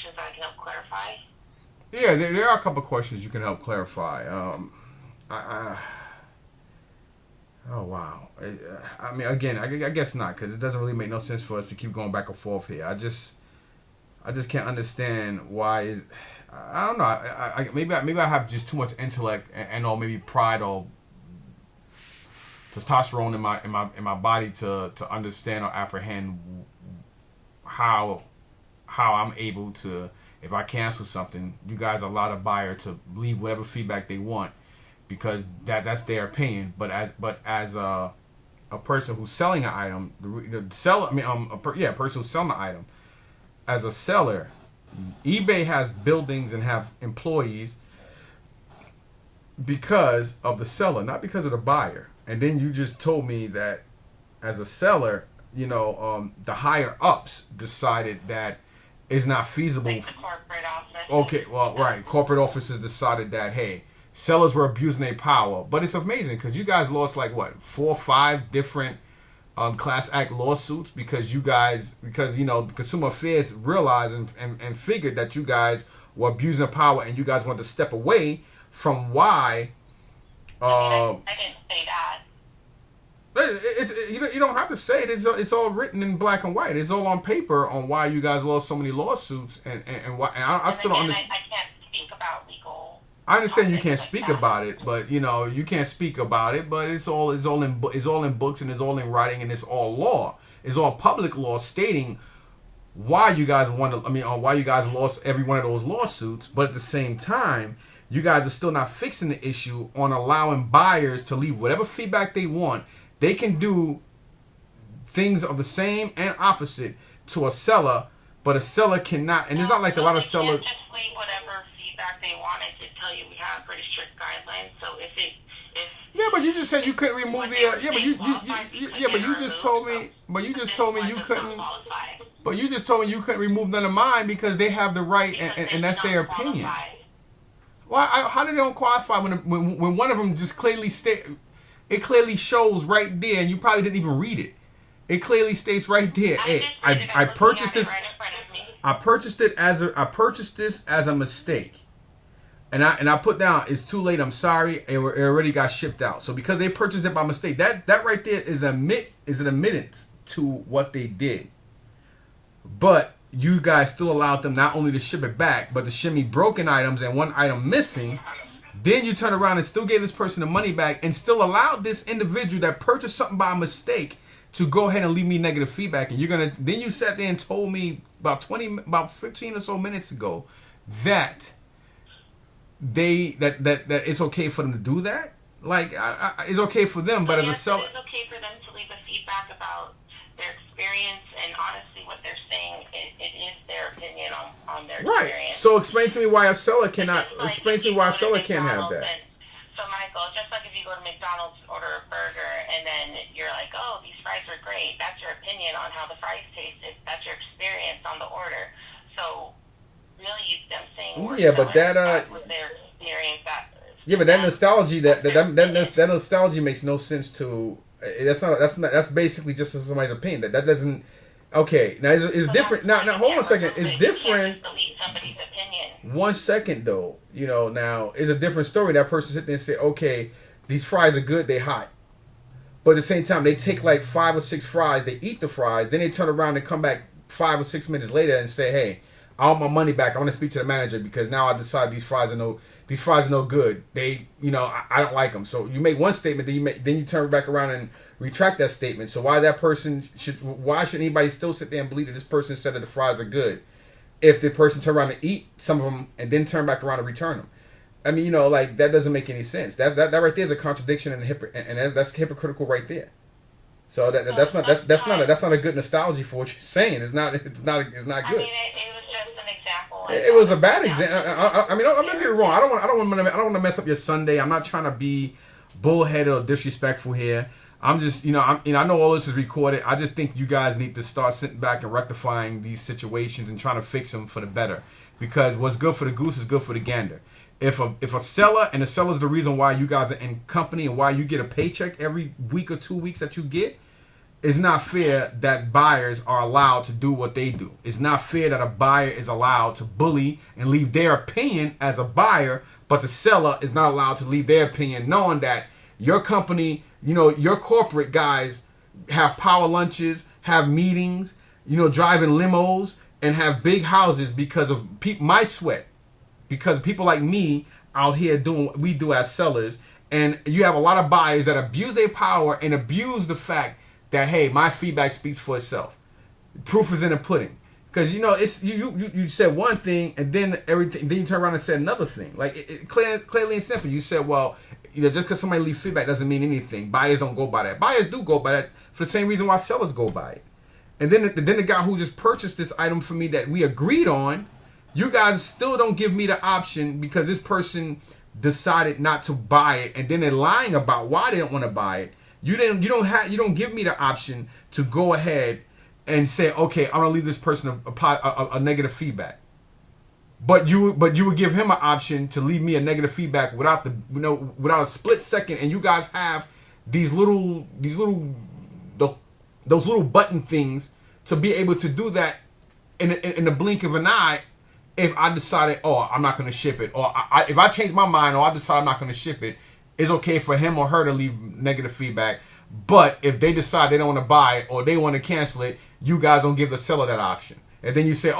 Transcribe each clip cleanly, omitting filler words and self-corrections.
questions I can help clarify? Yeah, there are a couple questions you can help clarify. Oh wow. I mean, again, I guess not, because it doesn't really make no sense for us to keep going back and forth here. I just can't understand why is. I don't know. Maybe I have just too much intellect and or maybe pride or testosterone in my body to understand or apprehend how I'm able to, if I cancel something, you guys allow the buyer to leave whatever feedback they want, because that's their opinion. But as a person who's selling an item, the seller, I mean, a person who's selling the item, as a seller, eBay has buildings and have employees because of the seller, not because of the buyer. And then you just told me that as a seller, the higher ups decided that it's not feasible. Like the corporate office. Okay, well, right. Corporate offices decided that, hey, sellers were abusing their power. But it's amazing because you guys lost 4 or 5 different class act lawsuits because the Consumer Affairs realized and figured that you guys were abusing the power and you guys wanted to step away from why. I didn't say that. You don't have to say it. It's all written in black and white. It's all on paper on why you guys lost so many lawsuits and why. And I still don't understand. I can't speak about legal. I understand you can't speak about it, but you can't speak about it. But it's all in books and it's all in writing and it's all law. It's all public law stating why you guys why you guys lost every one of those lawsuits. But at the same time, you guys are still not fixing the issue on allowing buyers to leave whatever feedback they want. They can do things of the same and opposite to a seller, but a seller cannot. And it's not like a lot of sellers. They can't just leave whatever feedback they wanted to tell you. We have pretty strict guidelines. So if yeah, but you just said you couldn't remove the. But you just told me. But you just told me you couldn't. But you just told me you couldn't remove none of mine because they have the right, and that's their opinion. Well, how did they don't qualify when one of them just clearly it clearly shows right there, and you probably didn't even read it. It clearly states right there. Hey, I purchased this. I purchased this as a mistake, and I put down it's too late. I'm sorry. It already got shipped out. So because they purchased it by mistake, that right there is an admittance to what they did. But you guys still allowed them not only to ship it back, but to ship me broken items and one item missing. Then you turn around and still gave this person the money back and still allowed this individual that purchased something by mistake to go ahead and leave me negative feedback. And then you sat there and told me about 15 or so minutes ago that that it's okay for them to do that. Like it's okay for them, but as a seller, it's okay for them to leave a feedback about their experience, and honestly, what they're saying it is their opinion on their right. experience. So explain to me why a seller cannot. Explain to me why a seller can't have that. So Michael, just like if you go to McDonald's, order a burger, and then you're like, oh, these fries are great. That's your opinion on how the fries tasted. That's your experience on the order. So really, them saying but that was their experience. But that nostalgia that nostalgia makes no sense to. That's basically just somebody's opinion. That doesn't. Okay, now it's different. Now hold on a second. It's different. Somebody's opinion. 1 second though, now it's a different story. That person sit there and say, okay, these fries are good, they hot. But at the same time, they take like 5 or 6 fries, they eat the fries, then they turn around and come back 5 or 6 minutes later and say, hey, I want my money back. I want to speak to the manager because now I decided these fries are no good. They, I don't like them. So you make one statement, then you turn back around and retract that statement. So why should anybody still sit there and believe that this person said that the fries are good if the person turn around and eat some of them and then turn back around and return them? I mean, that doesn't make any sense. That right there is a contradiction and that's hypocritical right there. So that's not a good nostalgia for what you're saying. It's not good. I mean, it was just an example. It was a bad example. I mean, I'm not getting wrong. I don't want to mess up your Sunday. I'm not trying to be bullheaded or disrespectful here. I'm just, I know all this is recorded. I just think you guys need to start sitting back and rectifying these situations and trying to fix them for the better. Because what's good for the goose is good for the gander. If a seller, and the seller's the reason why you guys are in company and why you get a paycheck every week or 2 weeks that you get, it's not fair that buyers are allowed to do what they do. It's not fair that a buyer is allowed to bully and leave their opinion as a buyer, but the seller is not allowed to leave their opinion, knowing that your company, your corporate guys have power lunches, have meetings, driving limos, and have big houses because of my sweat, because people like me out here doing what we do as sellers. And you have a lot of buyers that abuse their power and abuse the fact that, hey, my feedback speaks for itself. Proof is in the pudding. Because it's you said one thing and then everything. Then you turn around and said another thing. Like clearly and simple. You said, well, just because somebody leaves feedback doesn't mean anything. Buyers don't go by that. Buyers do go by that for the same reason why sellers go by it. And then the guy who just purchased this item for me that we agreed on, you guys still don't give me the option because this person decided not to buy it, and then they're lying about why they don't want to buy it. You don't give me the option to go ahead and say, okay, I'm gonna leave this person a negative feedback. But you would give him an option to leave me a negative feedback without without a split second. And you guys have those little button things to be able to do that in the blink of an eye. If I decided, I'm not going to ship it, or if I change my mind, or I decide I'm not going to ship it, it's okay for him or her to leave negative feedback. But if they decide they don't want to buy it or they want to cancel it, you guys don't give the seller that option. And then you say,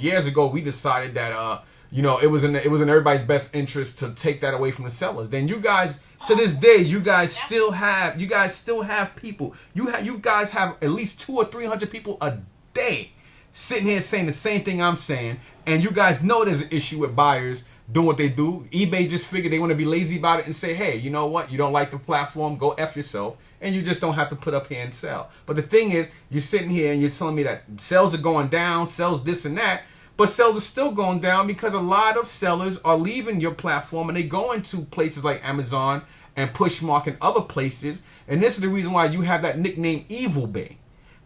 years ago we decided that it was in everybody's best interest to take that away from the sellers. Then you guys, to this day, you guys still have people. You guys have at least 200 or 300 people a day sitting here saying the same thing I'm saying. And you guys know there's an issue with buyers doing what they do. eBay just figured they want to be lazy about it and say, hey, you know what? You don't like the platform, go F yourself. And you just don't have to put up here and sell. But the thing is, you're sitting here and you're telling me that sales are going down, sales this and that. But sales are still going down because a lot of sellers are leaving your platform and they go into places like Amazon and Pushmark and other places. And this is the reason why you have that nickname Evil Bay.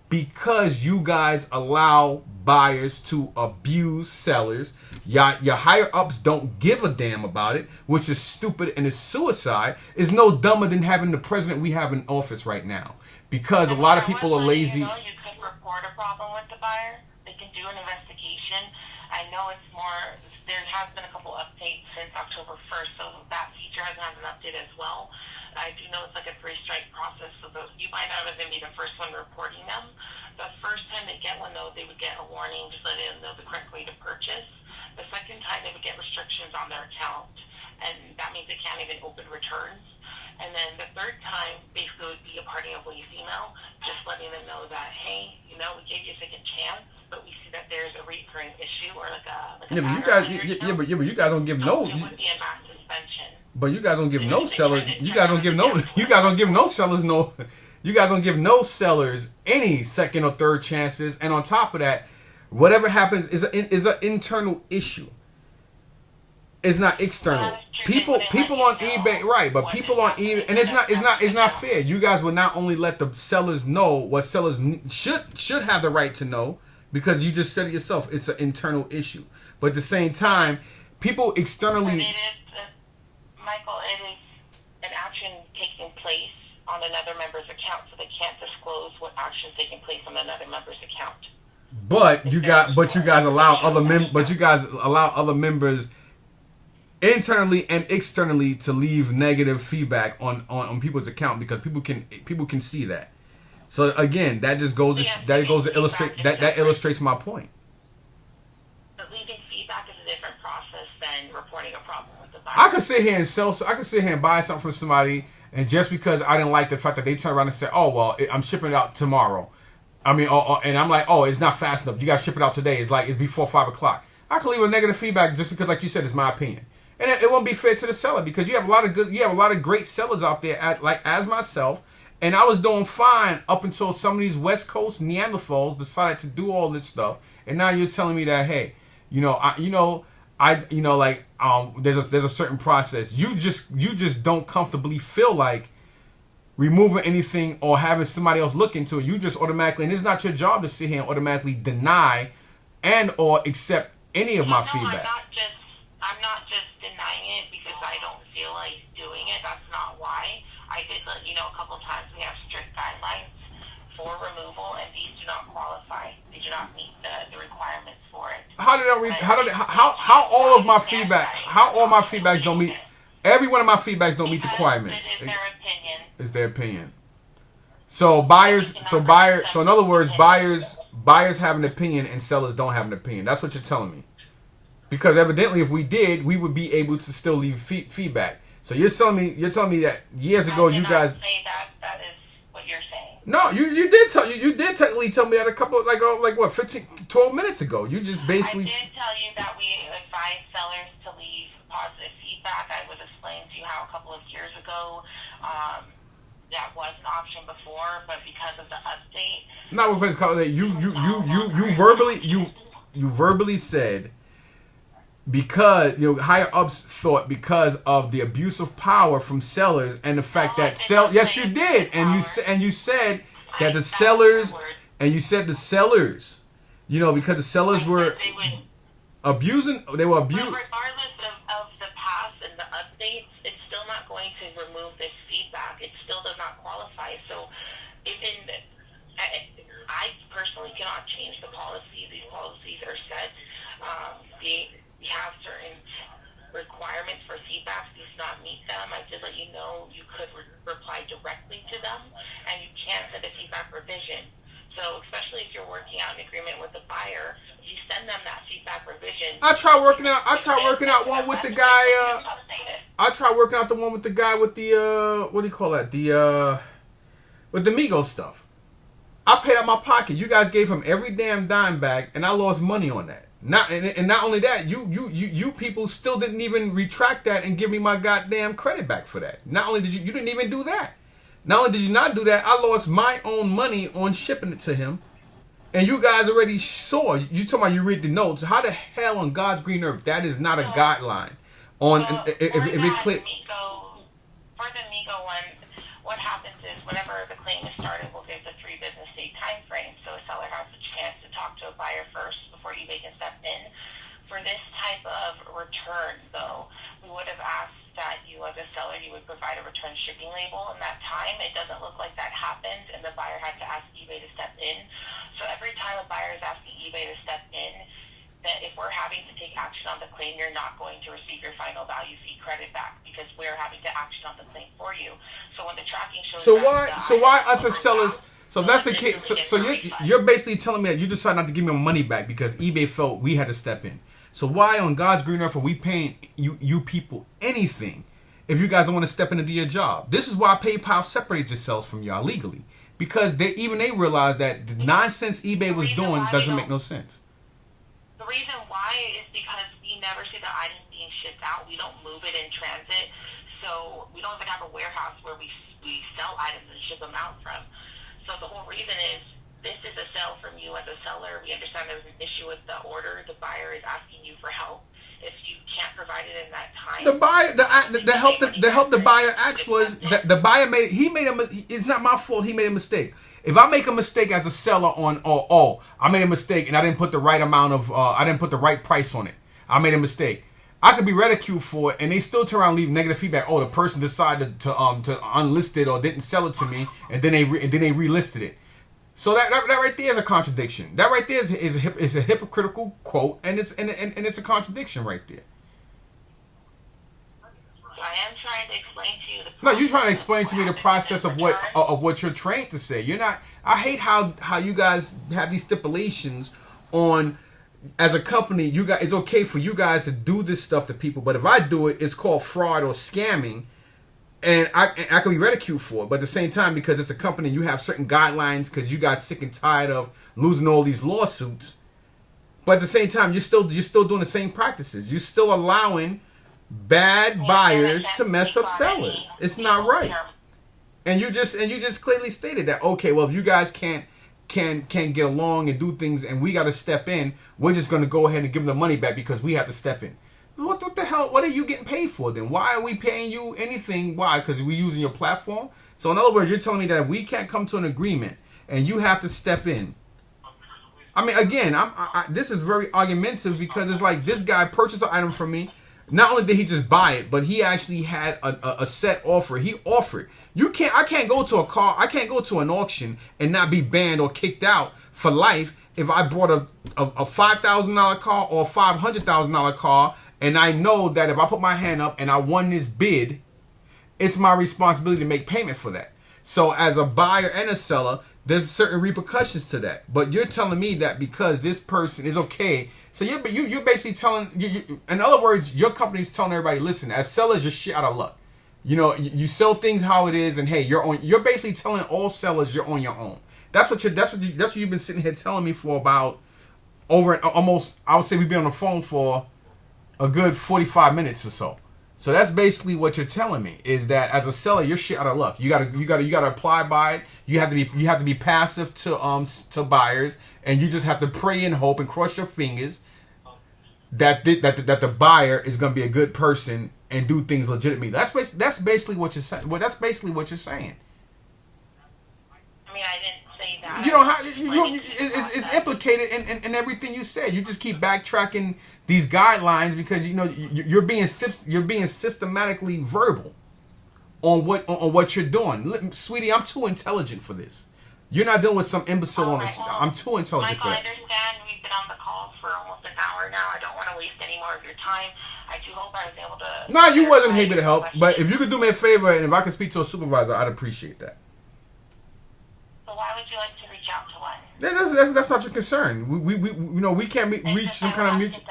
Because you guys allow buyers to abuse sellers. Your higher ups don't give a damn about it, which is stupid and is suicide. Is no dumber than having the president we have in office right now. Because a lot of people are lazy. You could report a problem with the buyer. They can do an investigation. I know it's more, there has been a couple updates since October 1st, so that feature hasn't had an update as well. I do know it's like a 3-strike process, so you might not even be the first one reporting them. The first time they get one, though, they would get a warning, just letting them know the correct way to purchase. The second time, they would get restrictions on their account, and that means they can't even open returns. And then the third time, basically, would be a parting of ways email, just letting them know that, hey, we gave you a second chance, but we see that there's a recurring issue or like a but you guys don't give no. It would be a mass suspension. But you guys don't give no sellers. You guys don't give no sellers no. You guys don't give no sellers any second or third chances. And on top of that, whatever happens is an internal issue. It's not external. People on eBay, right? But people on eBay, and it's not fair. You guys will not only let the sellers know what sellers should have the right to know, because you just said it yourself. It's an internal issue. But at the same time, people externally. Michael, it is an action taking place on another member's account, so they can't disclose what action's taking place on another member's account. But you guys allow other members internally and externally to leave negative feedback on people's account, because people can see that. So again, that just goes to illustrate that illustrates my point. But leaving feedback is a different process than reporting a problem. I could sit here and buy something from somebody, and just because I didn't like the fact that they turn around and say, I'm shipping it out tomorrow. I mean, and I'm like, it's not fast enough. You got to ship it out today. It's before 5 o'clock. I could leave a negative feedback just because, like you said, it's my opinion. And it won't be fair to the seller, because you have a lot of great sellers out there, as myself. And I was doing fine up until some of these West Coast Neanderthals decided to do all this stuff. And now you're telling me that, hey, there's a certain process. You just don't comfortably feel like removing anything or having somebody else look into it. You just automatically, and it's not your job to sit here and automatically deny and or accept any of my feedback. I'm not just denying it because I don't feel like doing it. That's not why. I did let you know a couple times we have strict guidelines for removal, and these do not qualify. They do not meet the requirements for it. How all of my feedback, how all my feedbacks don't meet, every one of my feedbacks don't meet the requirements. It is their opinion. It's their opinion. So so in other words, buyers have an opinion and sellers don't have an opinion. That's what you're telling me. Because evidently, if we did, we would be able to still leave feedback. So you're telling me that years ago you guys say that is what you're saying. No, you did technically tell me that a couple like what 12 minutes ago. You just basically I did tell you that we advise sellers to leave positive feedback. I was explaining to you how a couple of years ago that was an option before, but because of the update. Not because that you verbally said, because higher ups thought because of the abuse of power from sellers and the fact that yes you did, and you said that the sellers, and you said the sellers, because the sellers were abusing, they were abusing. Regardless of the past and the updates, it's still not going to remove this feedback. It still does not qualify. So I personally cannot change the policy. These policies are set. We have certain requirements for feedback. These do not meet them. I did let you know you could reply directly to them, and you can send a feedback revision. So especially if you're working out an agreement with the buyer, you send them that feedback revision. I tried working out one with the guy. I tried working out the one with the guy with the what do you call that? With the Migos stuff. I paid out my pocket. You guys gave him every damn dime back, and I lost money on that. Not only that, you people still didn't even retract that and give me my goddamn credit back for that. Not only did you didn't even do that. Not only did you not do that, I lost my own money on shipping it to him. And you guys already saw. You talking about you read the notes. How the hell on God's green earth that is not a guideline on if it click. For the Migo one, what happens is whenever the claim is started, we'll give the 3 business day time frame, so a seller has a chance to talk to a buyer first before eBay can step in. For this type of return, though, we would have asked that you, as a seller, you would provide a return shipping label in that time. It doesn't look like that happened, and the buyer had to ask eBay to step in. So every time a buyer is asking eBay to step in, that if we're having to take action on the claim, you're not going to receive your final value fee credit back because we're having to action on the claim for you. So when the tracking shows why us as sellers? So if that's the case. So you're basically telling me that you decided not to give me my money back because eBay felt we had to step in. So why on God's green earth are we paying you people anything if you guys don't want to step into your job? This is why PayPal separated yourselves from y'all legally, because they realized that the nonsense eBay was doing doesn't make no sense. The reason why is because we never see the items being shipped out. We don't move it in transit, so we don't even have a warehouse where we sell items and ship them out from. So the whole reason is, this is a sale from you as a seller. We understand there's an issue with the order. The buyer is asking you for help. If you can't provide it in that time, the help the buyer asked was that the buyer it's not my fault. He made a mistake. If I make a mistake as a seller on I made a mistake and I didn't put the right amount of I didn't put the right price on it. I made a mistake. I could be ridiculed for it, and they still turn around and leave negative feedback. Oh, the person decided to unlist it or didn't sell it to me, and then they relisted it. So that right there is a contradiction. That right there is a hypocritical quote, and it's a contradiction right there. I am trying to explain to you No, you're trying to explain to me the process of what you're trained to say. You're not. I hate how you guys have these stipulations on. As a company, you guys, it's okay for you guys to do this stuff to people, but if I do it, it's called fraud or scamming, and I can be ridiculed for it. But at the same time, because it's a company, you have certain guidelines because you got sick and tired of losing all these lawsuits. But at the same time, you're still doing the same practices. You're still allowing bad buyers to mess up sellers. It's not right. And you just clearly stated that, okay, well, if you guys can't get along and do things and we got to step in, we're just going to go ahead and give them the money back because we have to step in. What the hell? What are you getting paid for then? Why are we paying you anything? Why? Because we're using your platform? So in other words, you're telling me that we can't come to an agreement and you have to step in. I mean, again, this is very argumentative because it's like this guy purchased an item from me. Not only did he just buy it, but he actually had a set offer. He offered. I can't go to an auction and not be banned or kicked out for life if I brought a $5,000 car or a $500,000 car, and I know that if I put my hand up and I won this bid, it's my responsibility to make payment for that. So as a buyer and a seller, there's certain repercussions to that. But you're telling me that because this person is okay, so you're basically telling in other words, your company's telling everybody, listen, as sellers, you're shit out of luck. You know, you sell things how it is, and hey, you're basically telling all sellers you're on your own. That's what you've been sitting here telling me for about almost, I would say we've been on the phone for a good 45 minutes or so. So that's basically what you're telling me, is that as a seller, you're shit out of luck. You gotta apply by it. You have to be passive to buyers, and you just have to pray and hope and cross your fingers that the buyer is gonna be a good person and do things legitimately. That's basically what you're saying. Well, that's basically what you're saying. I mean, I didn't say that. You don't have. It's implicated in everything you said. You just keep backtracking these guidelines because you're being systematically verbal on what you're doing. Sweetie, I'm too intelligent for this. You're not dealing with some imbecile on this. I'm too intelligent for that. Michael, I understand. We've been on the call for almost an hour now. I don't want to waste any more of your time. I do hope I was able to. No, you wasn't able to help. But if you could do me a favor and if I could speak to a supervisor, I'd appreciate that. So why would you like to reach out to one? That's not your concern. We can't reach some kind of mutual.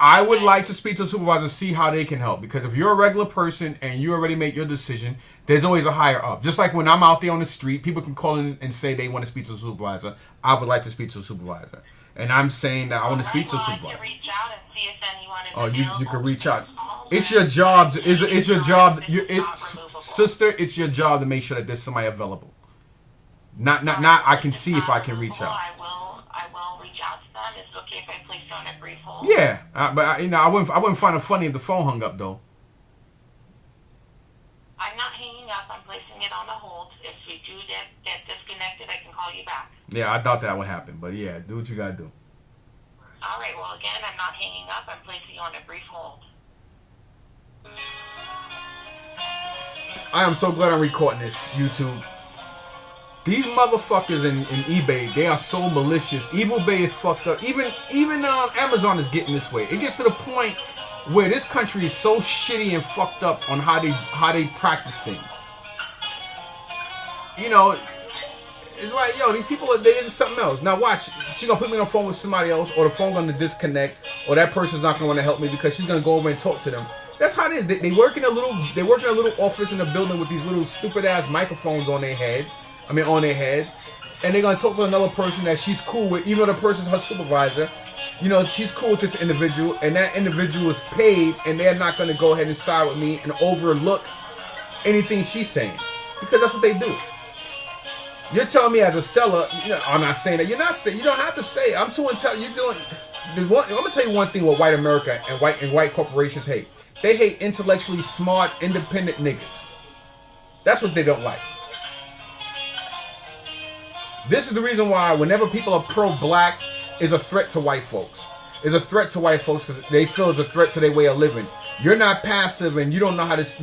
I would like to speak to a supervisor, see how they can help. Because if you're a regular person and you already made your decision, there's always a higher up. Just like when I'm out there on the street, people can call in and say they want to speak to a supervisor. I would like to speak to a supervisor, and I'm saying that I want to speak to a supervisor. Reach out and see if anyone is available. You can reach out. It's your job. It's your job. Sister, it's your job to make sure that there's somebody available. Not. I can see if I can reach out. I will reach out to them. It's okay if I place you on a brief hold. Yeah, but I wouldn't find it funny if the phone hung up though. I'm not hanging up. I'm placing it on the hold. If we do get disconnected, I can call you back. Yeah, I doubt that would happen, but yeah, do what you gotta do. All right. Well, again, I'm not hanging up. I'm placing you on a brief hold. I am so glad I'm recording this, YouTube. These motherfuckers in eBay, they are so malicious. Evil Bay is fucked up. Even Amazon is getting this way. It gets to the point where this country is so shitty and fucked up on how they practice things. It's like, yo, these people they're just something else. Now watch, she's gonna put me on the phone with somebody else, or the phone gonna disconnect, or that person's not gonna want to help me because she's gonna go over and talk to them. That's how it is. They work in a little office in a building with these little stupid ass microphones on their heads, and they're gonna talk to another person that she's cool with, even though the person's her supervisor. She's cool with this individual, and that individual is paid, and they're not gonna go ahead and side with me and overlook anything she's saying because that's what they do. You're telling me as a seller, I'm not saying that. You're not saying. You don't have to say it. I'm too intelligent. I'm gonna tell you one thing: what white America and white corporations hate. They hate intellectually smart, independent niggas. That's what they don't like. This is the reason why whenever people are pro-black, is a threat to white folks. Is a threat to white folks because they feel it's a threat to their way of living. You're not passive, and you don't know how to stay.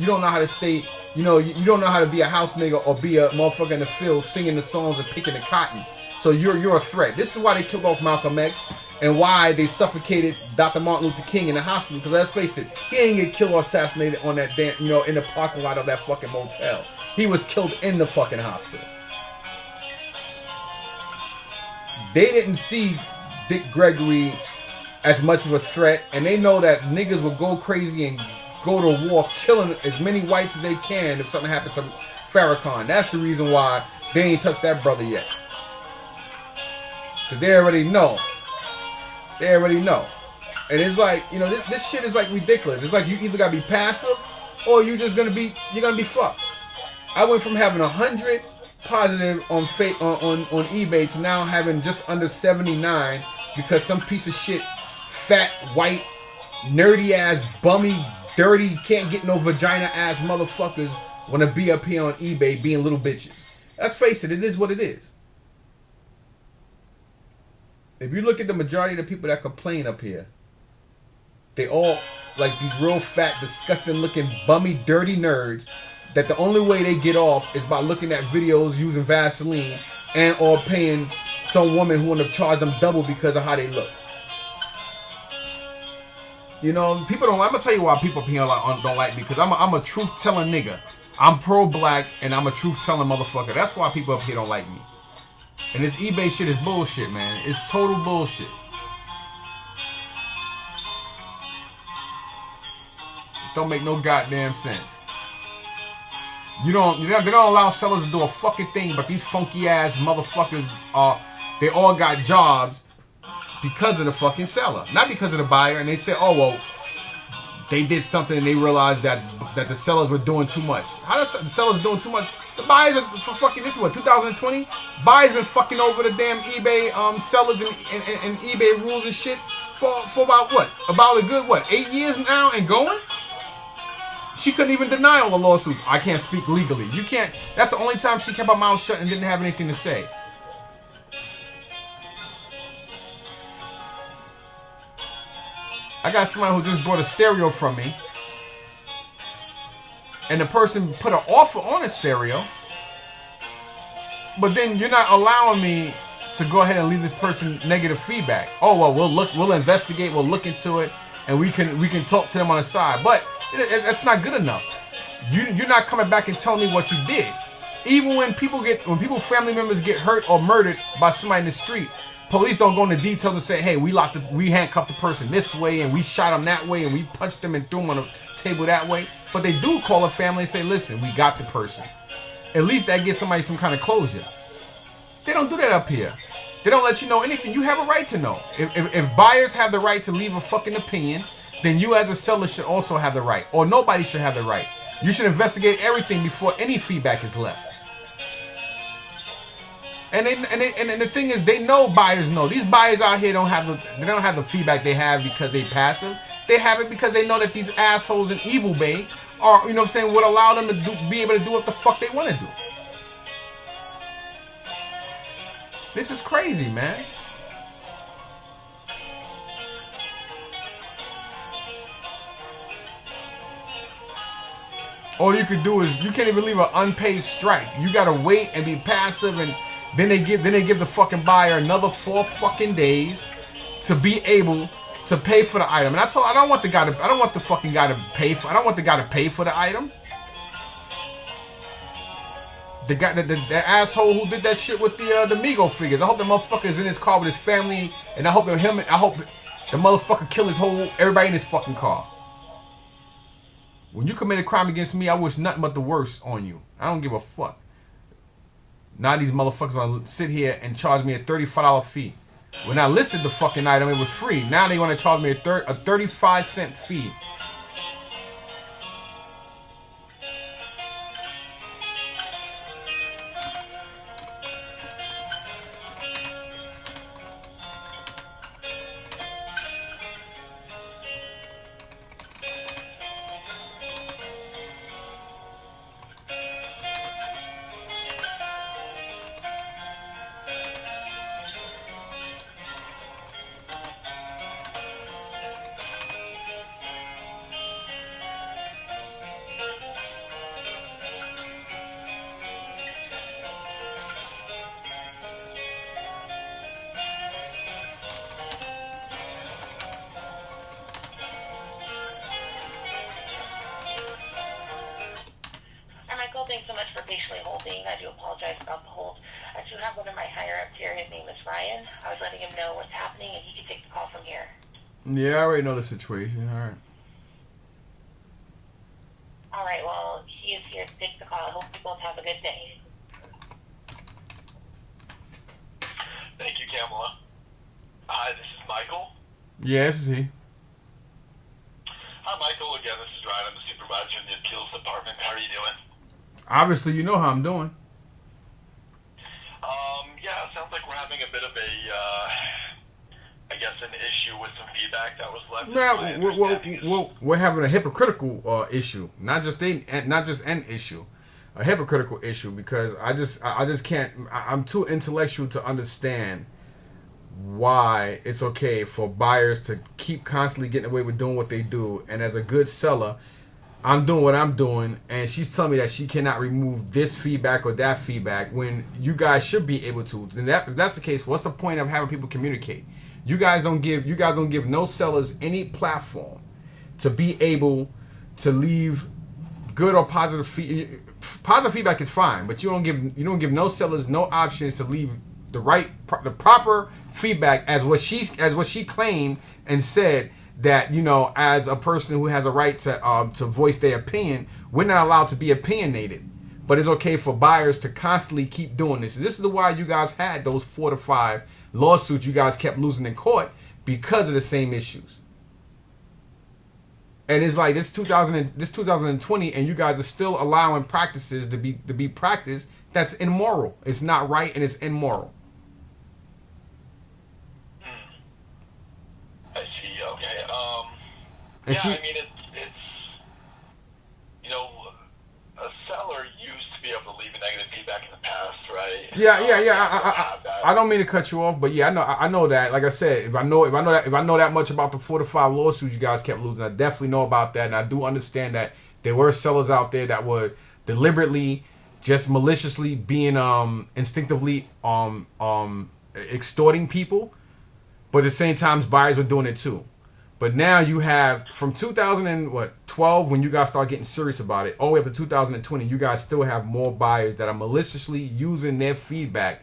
You don't know how to be a house nigga or be a motherfucker in the field singing the songs and picking the cotton. So you're a threat. This is why they killed off Malcolm X and why they suffocated Dr. Martin Luther King in the hospital. Because let's face it, he didn't get killed or assassinated on that damn, in the parking lot of that fucking motel. He was killed in the fucking hospital. They didn't see Dick Gregory as much of a threat, and they know that niggas will go crazy and go to war killing as many whites as they can if something happens to Farrakhan. That's the reason why they ain't touched that brother yet. Because they already know. And it's like, this shit is like ridiculous. It's like you either gotta be passive or you're gonna be fucked. I went from having 100 positive on eBay to now having just under 79 because some piece of shit, fat, white, nerdy ass, bummy, dirty, can't get no vagina ass motherfuckers want to be up here on eBay being little bitches. Let's face it is what it is. If you look at the majority of the people that complain up here, they all like these real fat, disgusting looking, bummy, dirty nerds that the only way they get off is by looking at videos using Vaseline and or paying some woman who want to charge them double because of how they look. You know, people don't. I'm gonna tell you why people up here don't like me, because I'm a truth telling nigga. I'm pro black and I'm a truth telling motherfucker. That's why people up here don't like me. And this eBay shit is bullshit, man. It's total bullshit. It don't make no goddamn sense. They don't allow sellers to do a fucking thing, but these funky ass motherfuckers they all got jobs because of the fucking seller, not because of the buyer. And they say, oh well, they did something and they realized that the sellers were doing too much. How does the sellers doing too much? The buyers are for fucking, this is what, 2020? Buyers been fucking over the damn eBay sellers and eBay rules and shit for about what? About a good 8 years now and going? She couldn't even deny all the lawsuits. I can't speak legally. You can't. That's the only time she kept her mouth shut and didn't have anything to say. I got somebody who just bought a stereo from me, and the person put an offer on a stereo, but then you're not allowing me to go ahead and leave this person negative feedback. Oh well, we'll investigate, we'll look into it, and we can talk to them on the side. But that's not good enough. You're not coming back and telling me what you did. Even when family members get hurt or murdered by somebody in the street, police don't go into detail to say, hey, we handcuffed the person this way and we shot him that way and we punched him and threw him on the table that way. But they do call a family and say, listen, we got the person. At least that gives somebody some kind of closure. They don't do that up here. They don't let you know anything. You have a right to know. If buyers have the right to leave a fucking opinion, then you as a seller should also have the right. Or nobody should have the right. You should investigate everything before any feedback is left. And the thing is, they know buyers know. These buyers out here don't have the feedback they have because they passive. They have it because they know that these assholes in Evil Bay are, you know what I'm saying, would allow them to be able to do what the fuck they want to do. This is crazy, man. All you could do is, you can't even leave an unpaid strike. You gotta wait and be passive, and then they give the fucking buyer another 4 fucking days to be able to pay for the item. And I don't want the guy to pay for the item. The guy, the asshole who did that shit with the Migo figures. I hope the motherfucker's in his car with his family, and I hope the motherfucker kill everybody in his fucking car. When you commit a crime against me, I wish nothing but the worst on you. I don't give a fuck. Now these motherfuckers want to sit here and charge me a $35 fee. When I listed the fucking item, it was free. Now they want to charge me a 35-cent fee. Thanks so much for patiently holding. I do apologize about the hold. I do have one of my higher-ups here. His name is Ryan. I was letting him know what's happening, and he can take the call from here. Yeah, I already know the situation. All right. All right, well, he is here to take the call. I hope you both have a good day. Thank you, Kamala. Hi, this is Michael. Yeah, this is he. Hi, Michael. Again, this is Ryan. I'm the supervisor in the appeals department. How are you doing? Obviously, you know how I'm doing. Yeah, it sounds like we're having a bit of I guess, an issue with some feedback that was left. Well, we're having a hypocritical issue, not just an issue, a hypocritical issue, because I just can't. I'm too intellectual to understand why it's okay for buyers to keep constantly getting away with doing what they do, and as a good seller, I'm doing what I'm doing, and she's telling me that she cannot remove this feedback or that feedback when you guys should be able to. And if that's the case, what's the point of having people communicate? You guys don't give no sellers any platform to be able to leave good or positive feedback. Positive feedback is fine, but you don't give no sellers no options to leave the proper feedback as what she claimed and said, that, you know, as a person who has a right to voice their opinion, we're not allowed to be opinionated. But it's okay for buyers to constantly keep doing this. And this is why you guys had those 4 to 5 lawsuits you guys kept losing in court, because of the same issues. And it's like this 2020, and you guys are still allowing practices to be practiced that's immoral. It's not right, and it's immoral. I see. Okay. And I mean, it's you know, a seller used to be able to leave a negative feedback in the past, right? Yeah. I don't mean to cut you off, but yeah, I know that. Like I said, if I know that much about the 4 to 5 lawsuits you guys kept losing, I definitely know about that, and I do understand that there were sellers out there that were deliberately, just maliciously being instinctively extorting people, but at the same time buyers were doing it too. But now you have, from 2012, when you guys start getting serious about it, all the way up to 2020, you guys still have more buyers that are maliciously using their feedback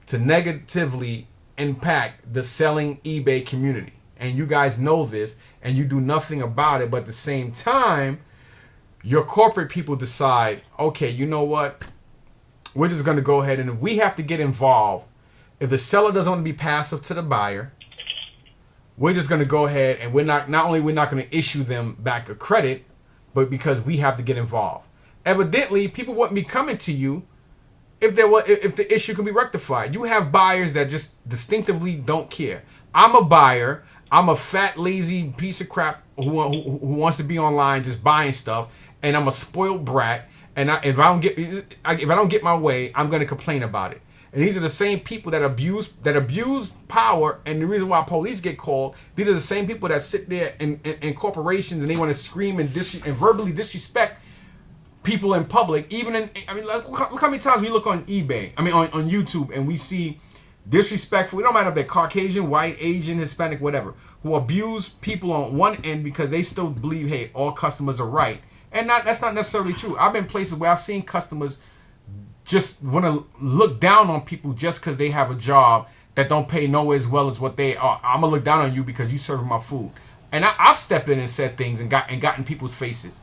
to negatively impact the selling eBay community. And you guys know this, and you do nothing about it. But at the same time, your corporate people decide, okay, you know what? We're just going to go ahead, and if we have to get involved, if the seller doesn't want to be passive to the buyer, we're just going to go ahead, and we're not going to issue them back a credit, but because we have to get involved. Evidently, people wouldn't be coming to you if the issue can be rectified. You have buyers that just distinctively don't care. I'm a buyer. I'm a fat, lazy piece of crap who wants to be online just buying stuff, and I'm a spoiled brat. And if I don't get my way, I'm going to complain about it. And these are the same people that abuse power, and the reason why police get called. These are the same people that sit there in corporations and they want to scream and verbally disrespect people in public. Look how many times we look on eBay, on YouTube, and we see disrespectful. It don't matter if they're Caucasian, white, Asian, Hispanic, whatever, who abuse people on one end because they still believe, hey, all customers are right, and that's not necessarily true. I've been places where I've seen customers just want to look down on people just because they have a job that don't pay nowhere as well as what they are. I'm gonna look down on you because you serving my food. And I've stepped in and said things and got in people's faces.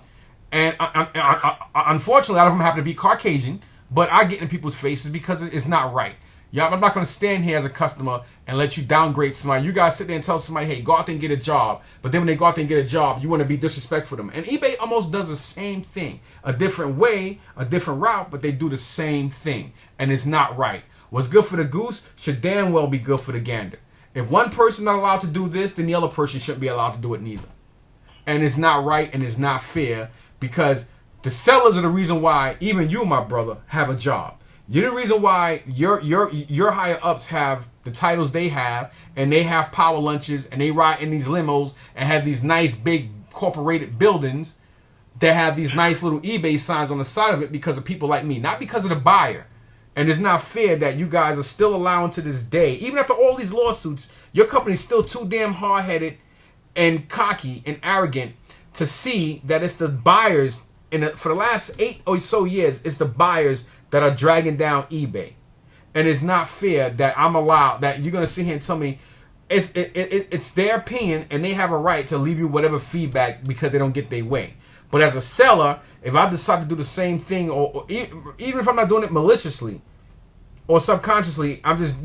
And unfortunately, a lot of them happen to be Caucasian, but I get in people's faces because it's not right. Yeah, I'm not going to stand here as a customer and let you downgrade somebody. You guys sit there and tell somebody, hey, go out there and get a job. But then when they go out there and get a job, you want to be disrespectful to them. And eBay almost does the same thing. A different way, a different route, but they do the same thing. And it's not right. What's good for the goose should damn well be good for the gander. If one person's not allowed to do this, then the other person shouldn't be allowed to do it neither. And it's not right and it's not fair, because the sellers are the reason why even you, my brother, have a job. You're the reason why your higher ups have the titles they have, and they have power lunches, and they ride in these limos and have these nice big corporated buildings that have these nice little eBay signs on the side of it because of people like me, not because of the buyer. And it's not fair that you guys are still allowing to this day, even after all these lawsuits, your company's still too damn hard-headed and cocky and arrogant to see that it's the buyers, for the last 8 or so years, it's the buyers that are dragging down eBay. And it's not fair that I'm allowed, that you're going to sit here and tell me it's their opinion and they have a right to leave you whatever feedback because they don't get their way. But as a seller, if I decide to do the same thing, or even if I'm not doing it maliciously or subconsciously, I'm just,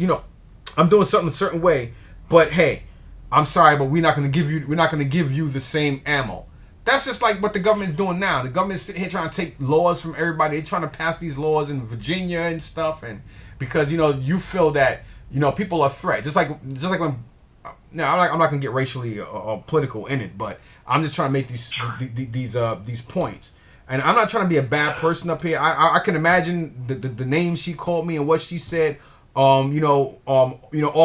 I'm doing something a certain way, but hey, I'm sorry, but we're not going to give you the same ammo. That's just like what the government's doing now. The government's sitting here trying to take laws from everybody. They're trying to pass these laws in Virginia and stuff, and because you feel that people are a threat. Just like when, I'm not gonna get racially or political in it, but I'm just trying to make these points. And I'm not trying to be a bad person up here. I can imagine the names she called me and what she said. Off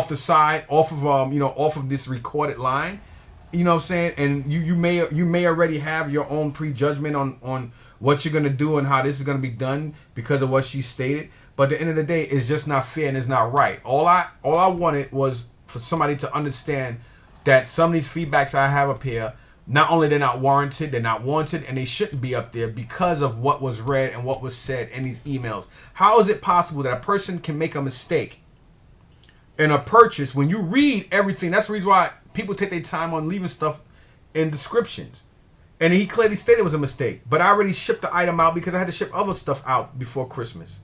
the side, off of this recorded line. you know what I'm saying, and you may already have your own prejudgment on what you're gonna do and how this is gonna be done because of what she stated. But at the end of the day, it's just not fair and it's not right. All I wanted was for somebody to understand that some of these feedbacks I have up here, not only they're not warranted, they're not wanted, and they shouldn't be up there because of what was read and what was said in these emails. How is it possible that a person can make a mistake in a purchase when you read everything? That's the reason why people take their time on leaving stuff in descriptions. And he clearly stated it was a mistake. But I already shipped the item out because I had to ship other stuff out before Christmas.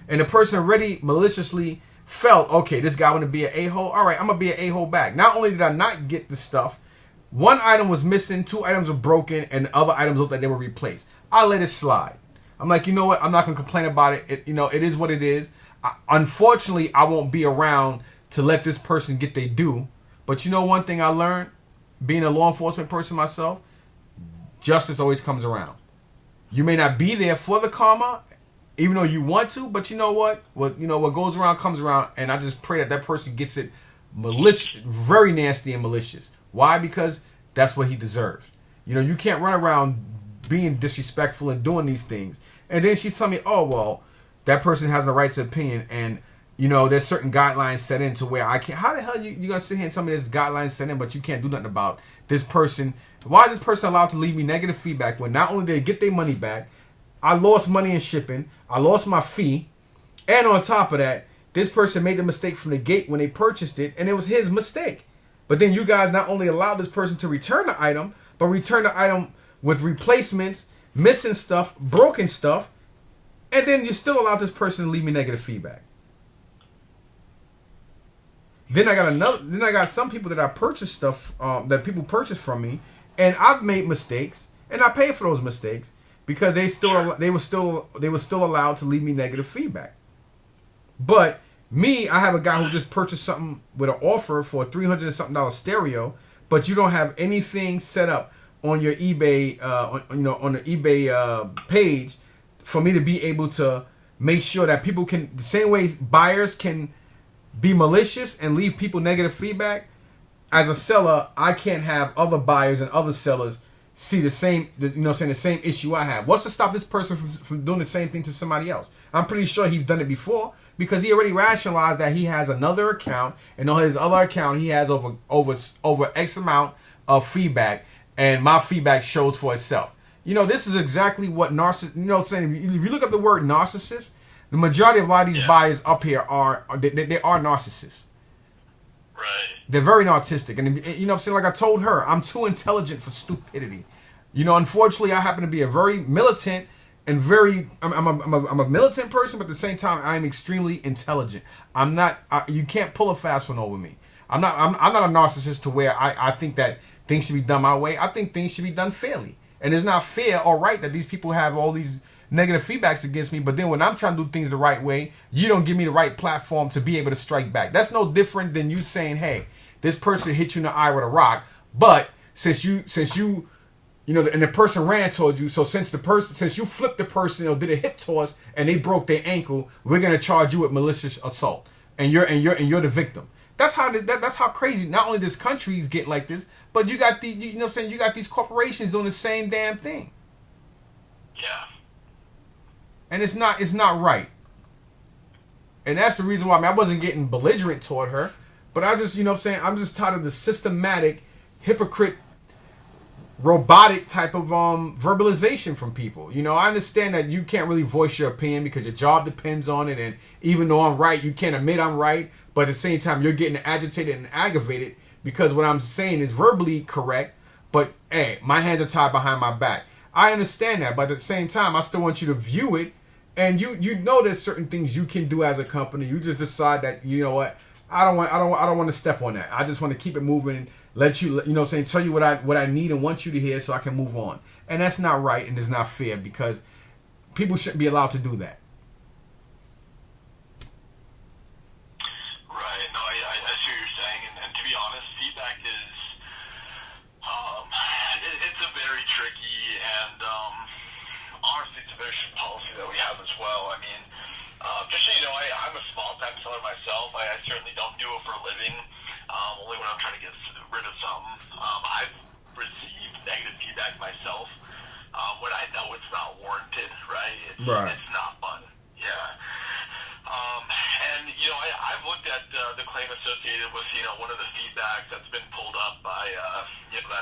And the person already maliciously felt, okay, this guy want to be an a-hole. All right, I'm going to be an a-hole back. Not only did I not get the stuff, one item was missing, 2 items were broken, and the other items looked like they were replaced. I let it slide. I'm like, you know what? I'm not going to complain about it. It is what it is. Unfortunately, I won't be around to let this person get their due. But you know one thing I learned, being a law enforcement person myself, justice always comes around. You may not be there for the karma, even though you want to, but you know what? What goes around comes around, and I just pray that person gets it malicious, very nasty and malicious. Why? Because that's what he deserves. You can't run around being disrespectful and doing these things. And then she's telling me, oh, well, that person has the right to opinion, and there's certain guidelines set in to where I can't. How the hell you gonna sit here and tell me there's guidelines set in, but you can't do nothing about this person? Why is this person allowed to leave me negative feedback when not only did they get their money back, I lost money in shipping, I lost my fee, and on top of that, this person made the mistake from the gate when they purchased it, and it was his mistake. But then you guys not only allowed this person to return the item, but return the item with replacements, missing stuff, broken stuff, and then you still allowed this person to leave me negative feedback. Then I got some people that I purchased stuff that people purchased from me, and I've made mistakes, and I paid for those mistakes because they were still allowed to leave me negative feedback. But me, I have a guy who just purchased something with an offer for a $300 and something stereo, but you don't have anything set up on your eBay, on the eBay page for me to be able to make sure that people can, the same way buyers can be malicious and leave people negative feedback. As a seller, I can't have other buyers and other sellers see the same, the same issue I have. What's to stop this person from doing the same thing to somebody else? I'm pretty sure he's done it before because he already rationalized that he has another account, and on his other account he has over X amount of feedback, and my feedback shows for itself. This is exactly what narcissist. Saying if you look up the word narcissist, the majority of a lot of these buyers up here are narcissists. Right. They're very narcissistic, and like I told her, I'm too intelligent for stupidity. Unfortunately, I happen to be a very militant and I'm a militant person, but at the same time, I am extremely intelligent. I'm not. You can't pull a fast one over me. I'm not a narcissist to where I think that things should be done my way. I think things should be done fairly, and it's not fair or right that these people have all these negative feedbacks against me, but then when I'm trying to do things the right way, you don't give me the right platform to be able to strike back. That's no different than you saying, hey, this person hit you in the eye with a rock, but since you and the person ran towards you, so since you flipped the person or did a hip toss and they broke their ankle, we're gonna charge you with malicious assault, and you're the victim. That's how crazy not only this country's getting like this, but you got you got these corporations doing the same damn thing. Yeah. And it's not right. And that's the reason why I wasn't getting belligerent toward her. But I just, I'm just tired of the systematic, hypocrite, robotic type of verbalization from people. I understand that you can't really voice your opinion because your job depends on it. And even though I'm right, you can't admit I'm right. But at the same time, you're getting agitated and aggravated because what I'm saying is verbally correct. But, hey, my hands are tied behind my back. I understand that. But at the same time, I still want you to view it. And you know there's certain things you can do as a company. You just decide that, you know what, I don't want to step on that. I just want to keep it moving, let you tell you what I need and want you to hear so I can move on. And that's not right and it's not fair because people shouldn't be allowed to do that. Right. No, I see what you're saying, and to be honest, feedback is it's a very tricky and honestly, it's a very strict policy that we have as well. I mean, just so you know, I'm a small-time seller myself. I certainly don't do it for a living, only when I'm trying to get rid of something. I've received negative feedback myself when I know it's not warranted, right? It's not fun. Yeah. And, I've looked at the claim associated with, one of the feedbacks that's been pulled up by,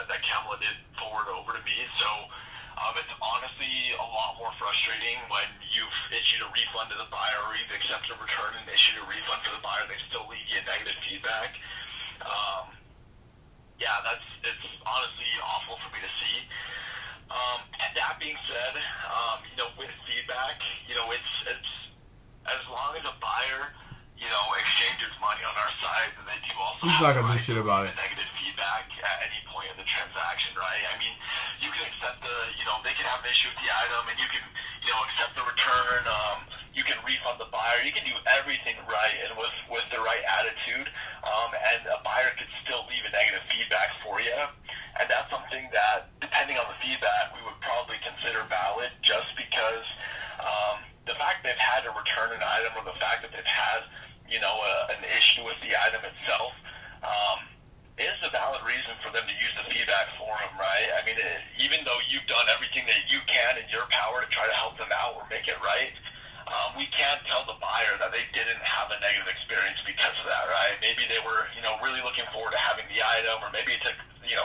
that Kamala did forward over to me. So it's honestly a lot more frustrating when you've issued a refund to the buyer or you've accepted a return and issued a refund for the buyer. They still leave you negative feedback. It's honestly awful for me to see. And that being said, with feedback, it's as long as a buyer, exchanges money on our side, then they do also he's not gonna do shit about it. Negative feedback at any point in the transaction, right? I mean, you can accept they can have an issue with the item, and you can, accept the return. You can refund the buyer. You can do everything right and with the right attitude, and a buyer could still leave a negative feedback for you. And that's something that, depending on the feedback, we would probably consider valid, just because the fact they've had to return an item or the fact that they've had, an issue with the item itself, is a valid reason for them to use the feedback for them, right? I mean, even though you've done everything that you can in your power to try to help them out or make it right, we can't tell the buyer that they didn't have a negative experience because of that, right? Maybe they were, really looking forward to having the item, or maybe it took,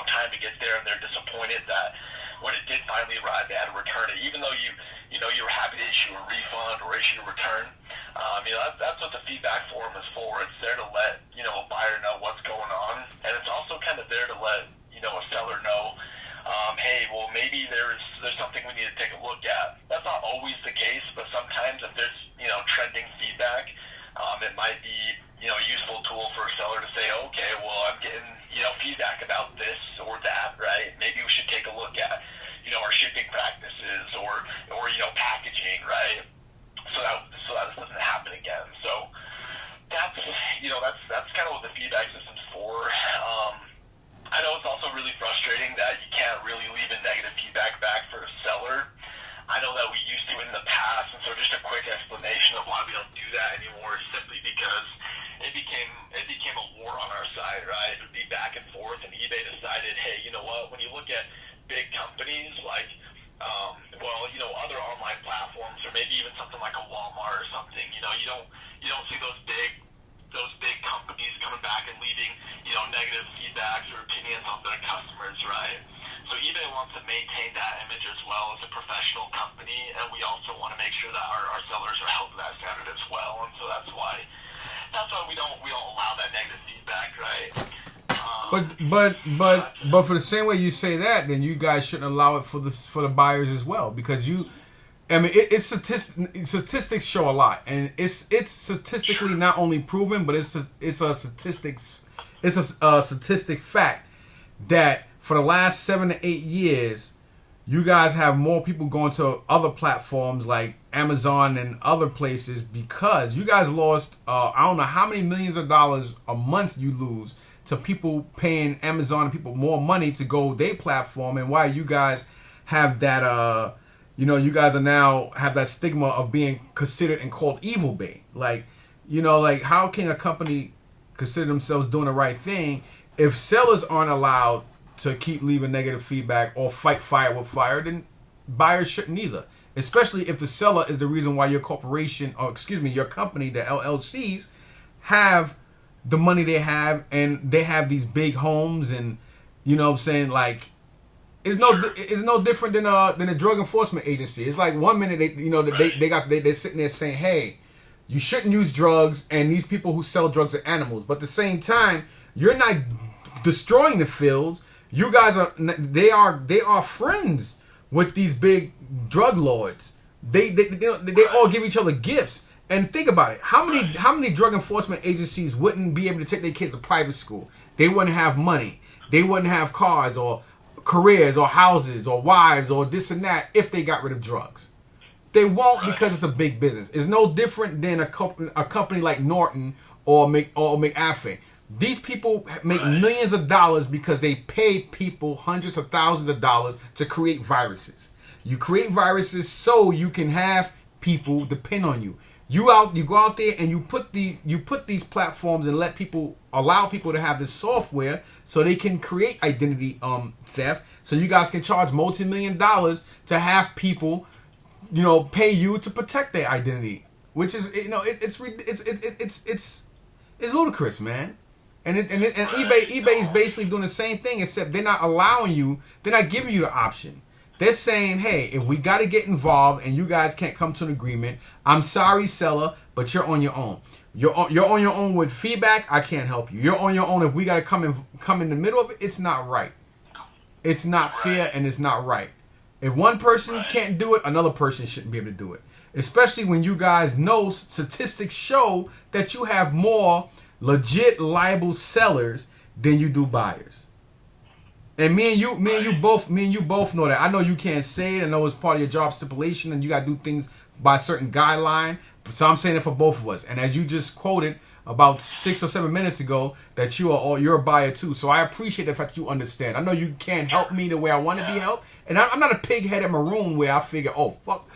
time to get there and they're disappointed that when it did finally arrive, they had to return it, even though you were happy to issue a refund or issue a return. That's what the feedback form is for. It's there to let, a buyer know what's going on. And it's also kind of there to let, a seller know, hey, well, maybe there's something we need to take a look at. That's not always the case, but sometimes if there's, trending feedback, it might be, a useful tool for a seller to say, okay, well, I'm getting, feedback about this or that, right? Maybe we should take a look at, our shipping practices or packaging, right? So that this doesn't happen again. So that's kind of what the feedback system's for. I know it's also really frustrating that you can't really leave a negative feedback back for a seller. I know that we used to in the past, and so just a quick explanation of why we don't do that anymore is simply because it became a war on our side, right? It would be back and forth, and eBay decided, hey, you know what? When you look at big companies like, other online platforms, or maybe even something like a Walmart or something, you don't see those big companies coming back and leaving, negative feedbacks or opinions on their customers, right? So eBay wants to maintain that image as well as a professional company, and we also want to make sure that our sellers are held to that standard as well. And so that's why we don't allow that negative feedback, right? But for the same way you say that, then you guys shouldn't allow it for the buyers as well, because it's statistics show a lot, and it's statistically not only proven, but it's a statistic fact that for the last 7 to 8 years, you guys have more people going to other platforms like Amazon and other places because you guys lost I don't know how many millions of dollars a month you lose to people paying Amazon and people more money to go their platform, and why you guys have that you guys are now have that stigma of being considered and called evil bait. Like how can a company consider themselves doing the right thing if sellers aren't allowed to keep leaving negative feedback or fight fire with fire? Then buyers shouldn't either, especially if the seller is the reason why your corporation, or your company, the LLCs, have the money they have, and they have these big homes, and like it's no different than a drug enforcement agency. It's like one minute they're sitting there saying, hey, you shouldn't use drugs, and these people who sell drugs are animals, but at the same time you're not destroying the fields. You guys they are friends with these big drug lords. They all give each other gifts. And think about it. How many drug enforcement agencies wouldn't be able to take their kids to private school? They wouldn't have money. They wouldn't have cars or careers or houses or wives or this and that if they got rid of drugs. They won't, because it's a big business. It's no different than a company like Norton or McAfee. These people make millions of dollars because they pay people hundreds of thousands of dollars to create viruses. You create viruses so you can have people depend on you. You go out there and you put these platforms and allow people to have this software so they can create identity theft. So you guys can charge multi-million dollars to have people, pay you to protect their identity, which is it's ludicrous, man. And eBay is basically doing the same thing, except they're not allowing you. They're not giving you the option. They're saying, hey, if we got to get involved and you guys can't come to an agreement, I'm sorry, seller, but you're on your own. You're on your own with feedback. I can't help you. You're on your own. If we got to come in the middle of it, it's not right. It's not fair and it's not right. If one person can't do it, another person shouldn't be able to do it. Especially when you guys know statistics show that you have more legit liable sellers than you do buyers. And me and you both know that. I know you can't say it. I know it's part of your job stipulation, and you got to do things by a certain guideline. So I'm saying it for both of us. And as you just quoted about 6 or 7 minutes ago, that you're a buyer too. So I appreciate the fact you understand. I know you can't help me the way I want to be helped, and I'm not a pig-headed maroon where I figure, oh fuck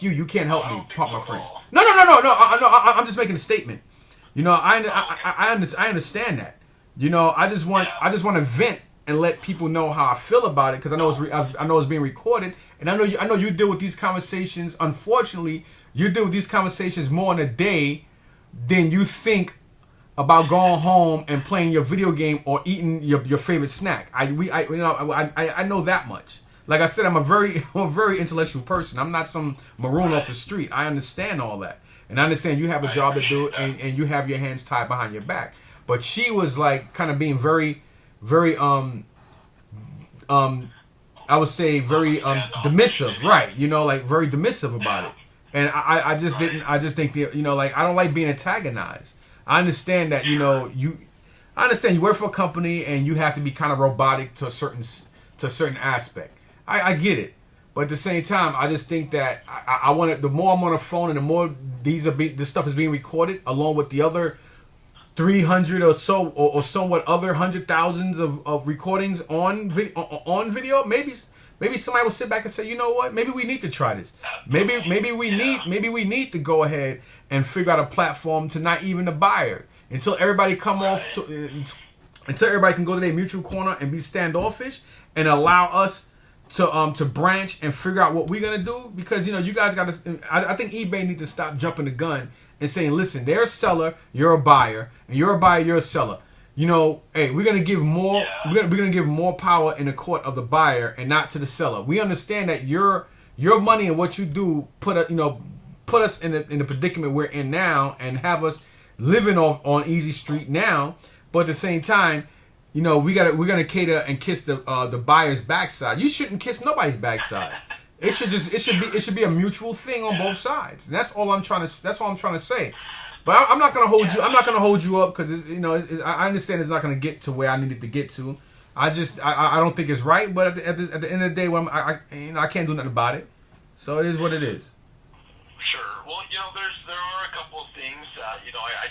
you can't help me, pop my friends. No. I'm just making a statement. I understand that. I just want to vent and let people know how I feel about it, because I know it's being recorded, and I know you deal with these conversations. Unfortunately, you deal with these conversations more in a day than you think about going home and playing your video game or eating your favorite snack. I know that much. Like I said, I'm a very intellectual person. I'm not some maroon off the street. I understand all that, and I understand you have a job to do, and you have your hands tied behind your back. But she was like kind of being very I would say very dismissive, right? Like very dismissive about it. And I just think that, I don't like being antagonized. I understand that, I understand you work for a company and you have to be kind of robotic to a certain aspect. I get it. But at the same time, I just think that I want it, the more I'm on the phone and the more this stuff is being recorded, along with the other 300 or so, or somewhat other 100,000s of recordings on video. Maybe somebody will sit back and say, you know what? Maybe we need to try this. Maybe we need to go ahead and figure out a platform to not even the buyer until everybody until everybody can go to their mutual corner and be standoffish and allow us to branch and figure out what we're gonna do. Because you guys got to. I think eBay need to stop jumping the gun and saying, listen, they're a seller, you're a buyer, and you're a buyer, you're a seller. Hey, we're gonna give more. We're gonna give more power in the court of the buyer and not to the seller. We understand that your money and what you do put us in the predicament we're in now, and have us living on easy street now. But at the same time, we're gonna cater and kiss the buyer's backside. You shouldn't kiss nobody's backside. It should be a mutual thing on both sides. And that's all I'm trying to say. But I'm not gonna hold you. I'm not gonna hold you up because I understand it's not gonna get to where I needed to get to. I don't think it's right. But at the end of the day, I can't do nothing about it. So it is what it is. Sure. Well, there are a couple of things I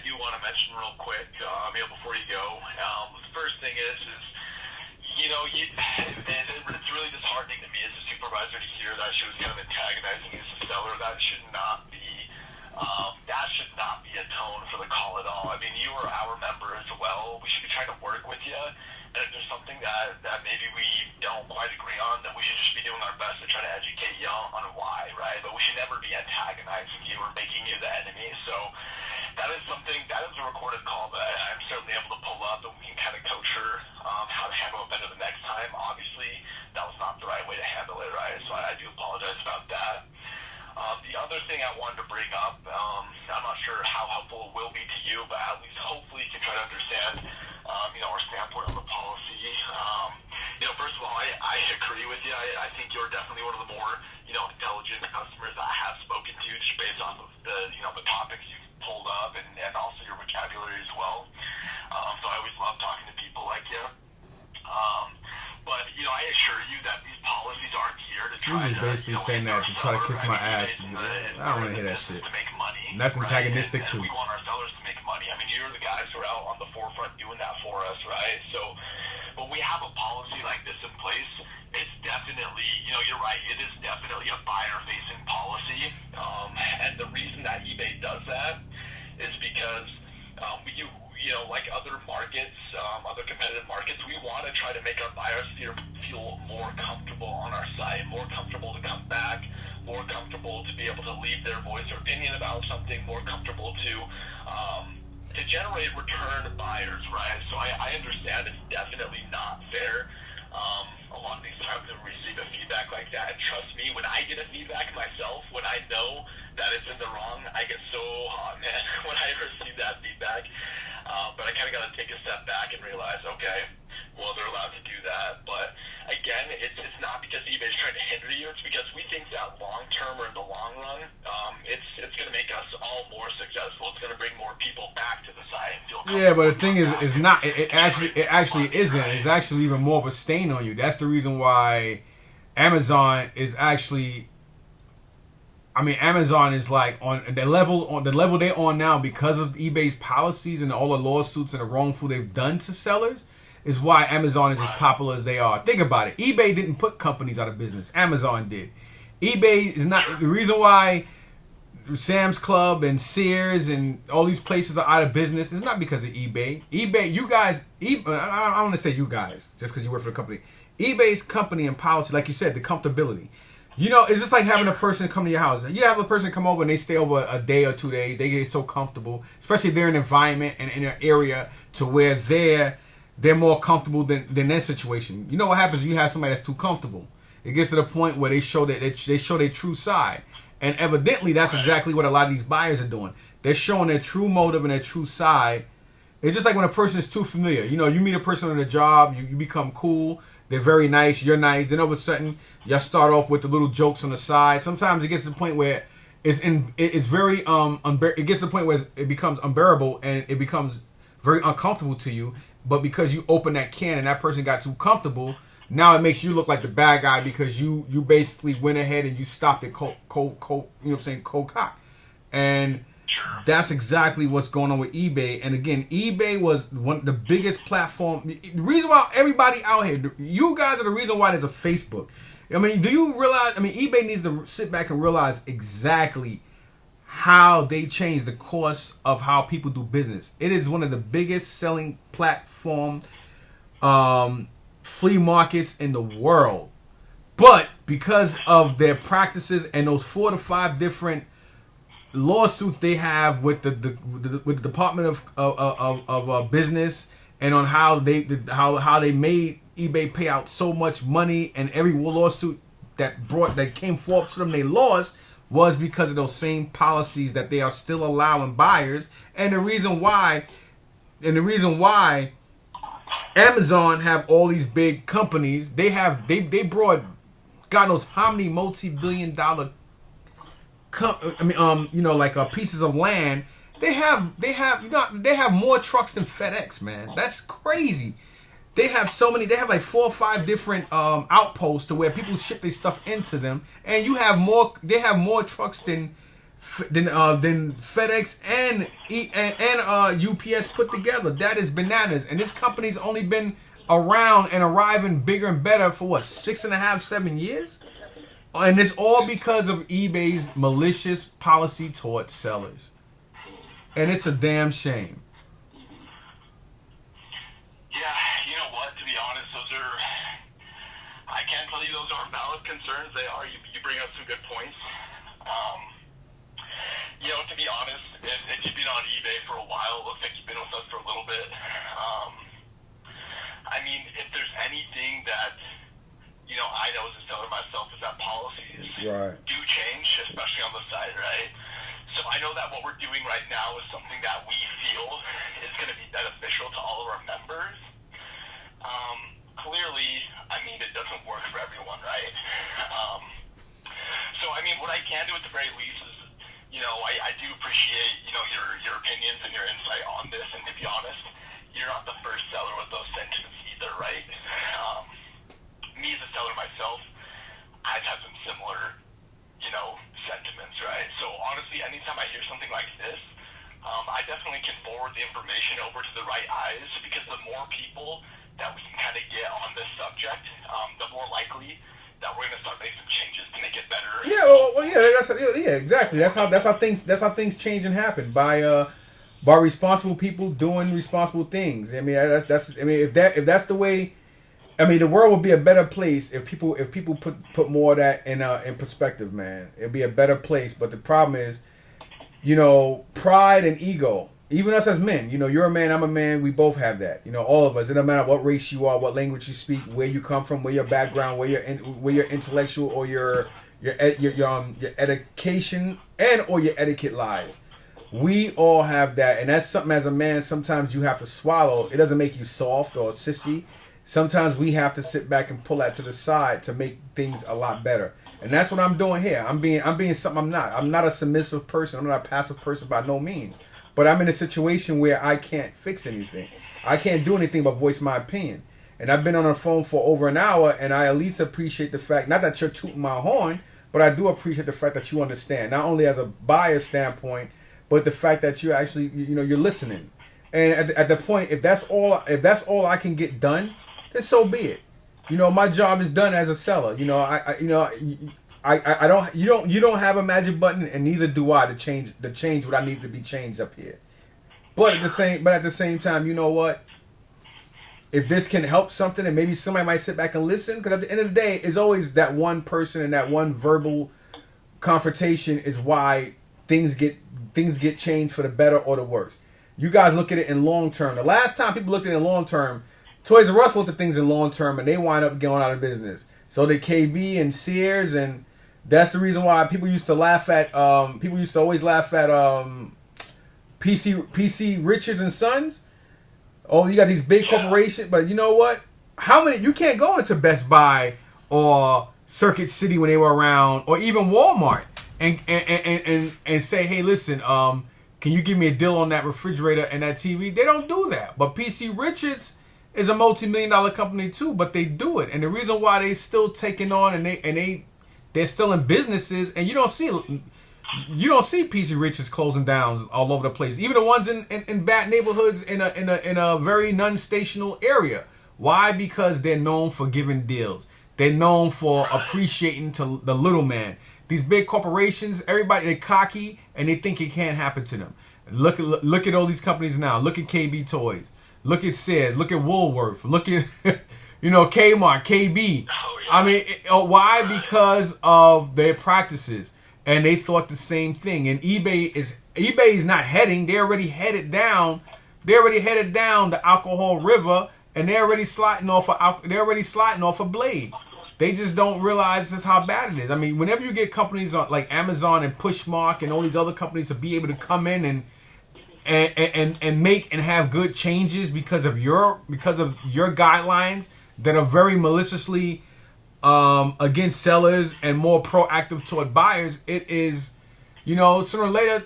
do want to mention real quick. Before you go, the first thing is it's really disheartening to me as a supervisor to hear that she was kind of antagonizing you as a seller. That should not be a tone for the call at all. I mean, you are our member as well. We should be trying to work with you. And if there's something that maybe we don't quite agree on, then we should just be doing our best to try to educate you on why, right? But we should never be antagonizing you or making you the enemy. So that is a recorded call that I'm certainly able to pull up, and we can kind of coach her how to handle it better the next time. Obviously, that was not the right way to handle it, right? So I do apologize about that. The other thing I wanted to bring up, I'm not sure how helpful it will be to you, but at least hopefully you can try to understand, our standpoint on the policy. First of all, I agree with you. I think you're definitely one of the more, intelligent customers I have spoken to, just based off of the topics you've pulled up and also your vocabulary as well. So I always love talking to people like you. But I assure you that these policies aren't here to try to basically saying that to try to kiss my ass. I don't want to hear that shit. To make money. And that's antagonistic too. We want our sellers to make money. I mean, you're the guys who are out on the forefront doing that for us, right? So when we have a policy like this in place, it's definitely, you're right, it is definitely a buyer-facing policy. And the reason that eBay does like other markets, other competitive markets, we want to try to make our buyers feel more comfortable on our site, more comfortable to come back, more comfortable to be able to leave their voice or opinion about something, more comfortable to generate return buyers, right? So I understand it's definitely not fair. A lot of these times when we receive a feedback like that, and trust me, when I get a feedback myself, when I know that it's in the wrong, I get so hot, man, when I receive that feedback. But I kind of got to take a step back and realize, okay, well, they're allowed to do that. But again, it's not because eBay's trying to hinder you. It's because we think that long term or in the long run, it's going to make us all more successful. It's going to bring more people back to the site and feel comfortable. Yeah, but the thing is not. It actually isn't. It's actually even more of a stain on you. That's the reason why Amazon is actually. I mean, Amazon is like on the level they're on now because of eBay's policies and all the lawsuits and the wrongful they've done to sellers. Is why Amazon is as popular as they are. Think about it. eBay didn't put companies out of business. Amazon did. eBay is not the reason why Sam's Club and Sears and all these places are out of business. It's not because of eBay. eBay, you guys, I want to say you guys, just because you work for the company. eBay's company and policy, like you said, the comfortability. You know, it's just like having a person come to your house. You have a person come over and they stay over a day or 2 days. They get so comfortable, especially if they're in an environment and in an area to where they're more comfortable than their situation. You know what happens when you have somebody that's too comfortable? It gets to the point where they show that they show their true side. And evidently that's exactly what a lot of these buyers are doing. They're showing their true motive and their true side. It's just like when a person is too familiar. You know, you meet a person on a job, you become cool, they're very nice, you're nice, then all of a sudden y'all start off with the little jokes on the side. Sometimes it gets to the point where it gets to the point where it becomes unbearable and it becomes very uncomfortable to you. But because you open that can and that person got too comfortable, now it makes you look like the bad guy because you basically went ahead and you stopped it cold cock. And that's exactly what's going on with eBay. And again, eBay was one of the biggest platform. The reason why everybody out here, you guys are the reason why there's a Facebook. I mean, do you realize? I mean, eBay needs to sit back and realize exactly how they change the course of how people do business. It is one of the biggest selling platform flea markets in the world. But because of their practices and those 4 to 5 different lawsuits they have with the Department of Business and on how they made eBay pay out so much money, and every lawsuit that came forth to them they lost was because of those same policies that they are still allowing buyers. And the reason why Amazon have all these big companies, they brought God knows how many multi-billion-dollar pieces of land. They have more trucks than FedEx, man. That's crazy. They have like 4 or 5 different outposts to where people ship their stuff into them, and they have more trucks than FedEx and UPS put together. That is bananas. And this company's only been around and arriving bigger and better for what, 6.5, 7 years? And it's all because of eBay's malicious policy towards sellers. And it's a damn shame. Yeah, you know what? To be honest, I can't tell you those aren't valid concerns. They are. You bring up some good points. To be honest, if you've been on eBay for a while, looks like you've been with us for a little bit. I mean, if there's anything that, I know as a seller myself, is that policies do change, especially on the side, right? So I know that what we're doing right now is something that we feel is going to be beneficial to all of our members. Clearly, I mean, it doesn't work for everyone, right? So, I mean, what I can do at the very least is, I do appreciate, your opinions and your insight on this. And to be honest, you're not the first seller with those sentiments either, right? Me as a seller myself, I've had some similar, sentiments, right? So honestly, anytime I hear something like this, I definitely can forward the information over to the right eyes, because the more people that we can kind of get on this subject, the more likely that we're going to start making some changes to make it better. Yeah, exactly. That's how things change and happen by by responsible people doing responsible things. I mean, that's. I mean, if that's the way, I mean, the world would be a better place if people put more of that in perspective, man. It'd be a better place. But the problem is, you know, pride and ego. Even us as men, you know, you're a man, I'm a man. We both have that. You know, all of us. It doesn't matter what race you are, what language you speak, where you come from, where your background, where your intellectual or your education and or your etiquette lies. We all have that, and that's something as a man. Sometimes you have to swallow. It doesn't make you soft or sissy. Sometimes we have to sit back and pull that to the side to make things a lot better. And that's what I'm doing here. I'm being something I'm not. I'm not a submissive person. I'm not a passive person by no means. But I'm in a situation where I can't fix anything. I can't do anything but voice my opinion. And I've been on the phone for over an hour, and I at least appreciate the fact, not that you're tooting my horn, but I do appreciate the fact that you understand, not only as a buyer standpoint, but the fact that you actually, you know, you're listening. And at the point, if that's all I can get done, then so be it. You know, my job is done as a seller. You know, I don't. You don't have a magic button, and neither do I to change what I need to be changed up here. But at the same time, you know what? If this can help something, and maybe somebody might sit back and listen, because at the end of the day, it's always that one person and that one verbal confrontation is why things get changed for the better or the worse. You guys look at it in long term. The last time people looked at it in long term, Toys R Us looked at things in long term, and they wind up going out of business. So did KB and Sears, and that's the reason why people used to laugh at. People used to always laugh at PC Richards and Sons. Oh, you got these big corporations, but you know what? How many? You can't go into Best Buy or Circuit City when they were around, or even Walmart, and say, hey, listen, can you give me a deal on that refrigerator and that TV? They don't do that. But PC Richards is a multi-million-dollar company too, but they do it. And the reason why they still taking on and they're still in businesses, and you don't see PC Richards closing down all over the place. Even the ones in bad neighborhoods in a very non-stational area. Why? Because they're known for giving deals. They're known for appreciating to the little man. These big corporations, everybody, they're cocky and they think it can't happen to them. Look at all these companies now. Look at KB Toys. Look at Sears. Look at Woolworth. Look at Kmart, KB. I mean, why? Because of their practices, and they thought the same thing. And eBay is not heading. They already headed down. They already headed down the alcohol river, and they're already sliding off a blade. They just don't realize just how bad it is. I mean, whenever you get companies like Amazon and Pushmark and all these other companies to be able to come in and make and have good changes because of your guidelines that are very maliciously against sellers and more proactive toward buyers, it is, sooner or later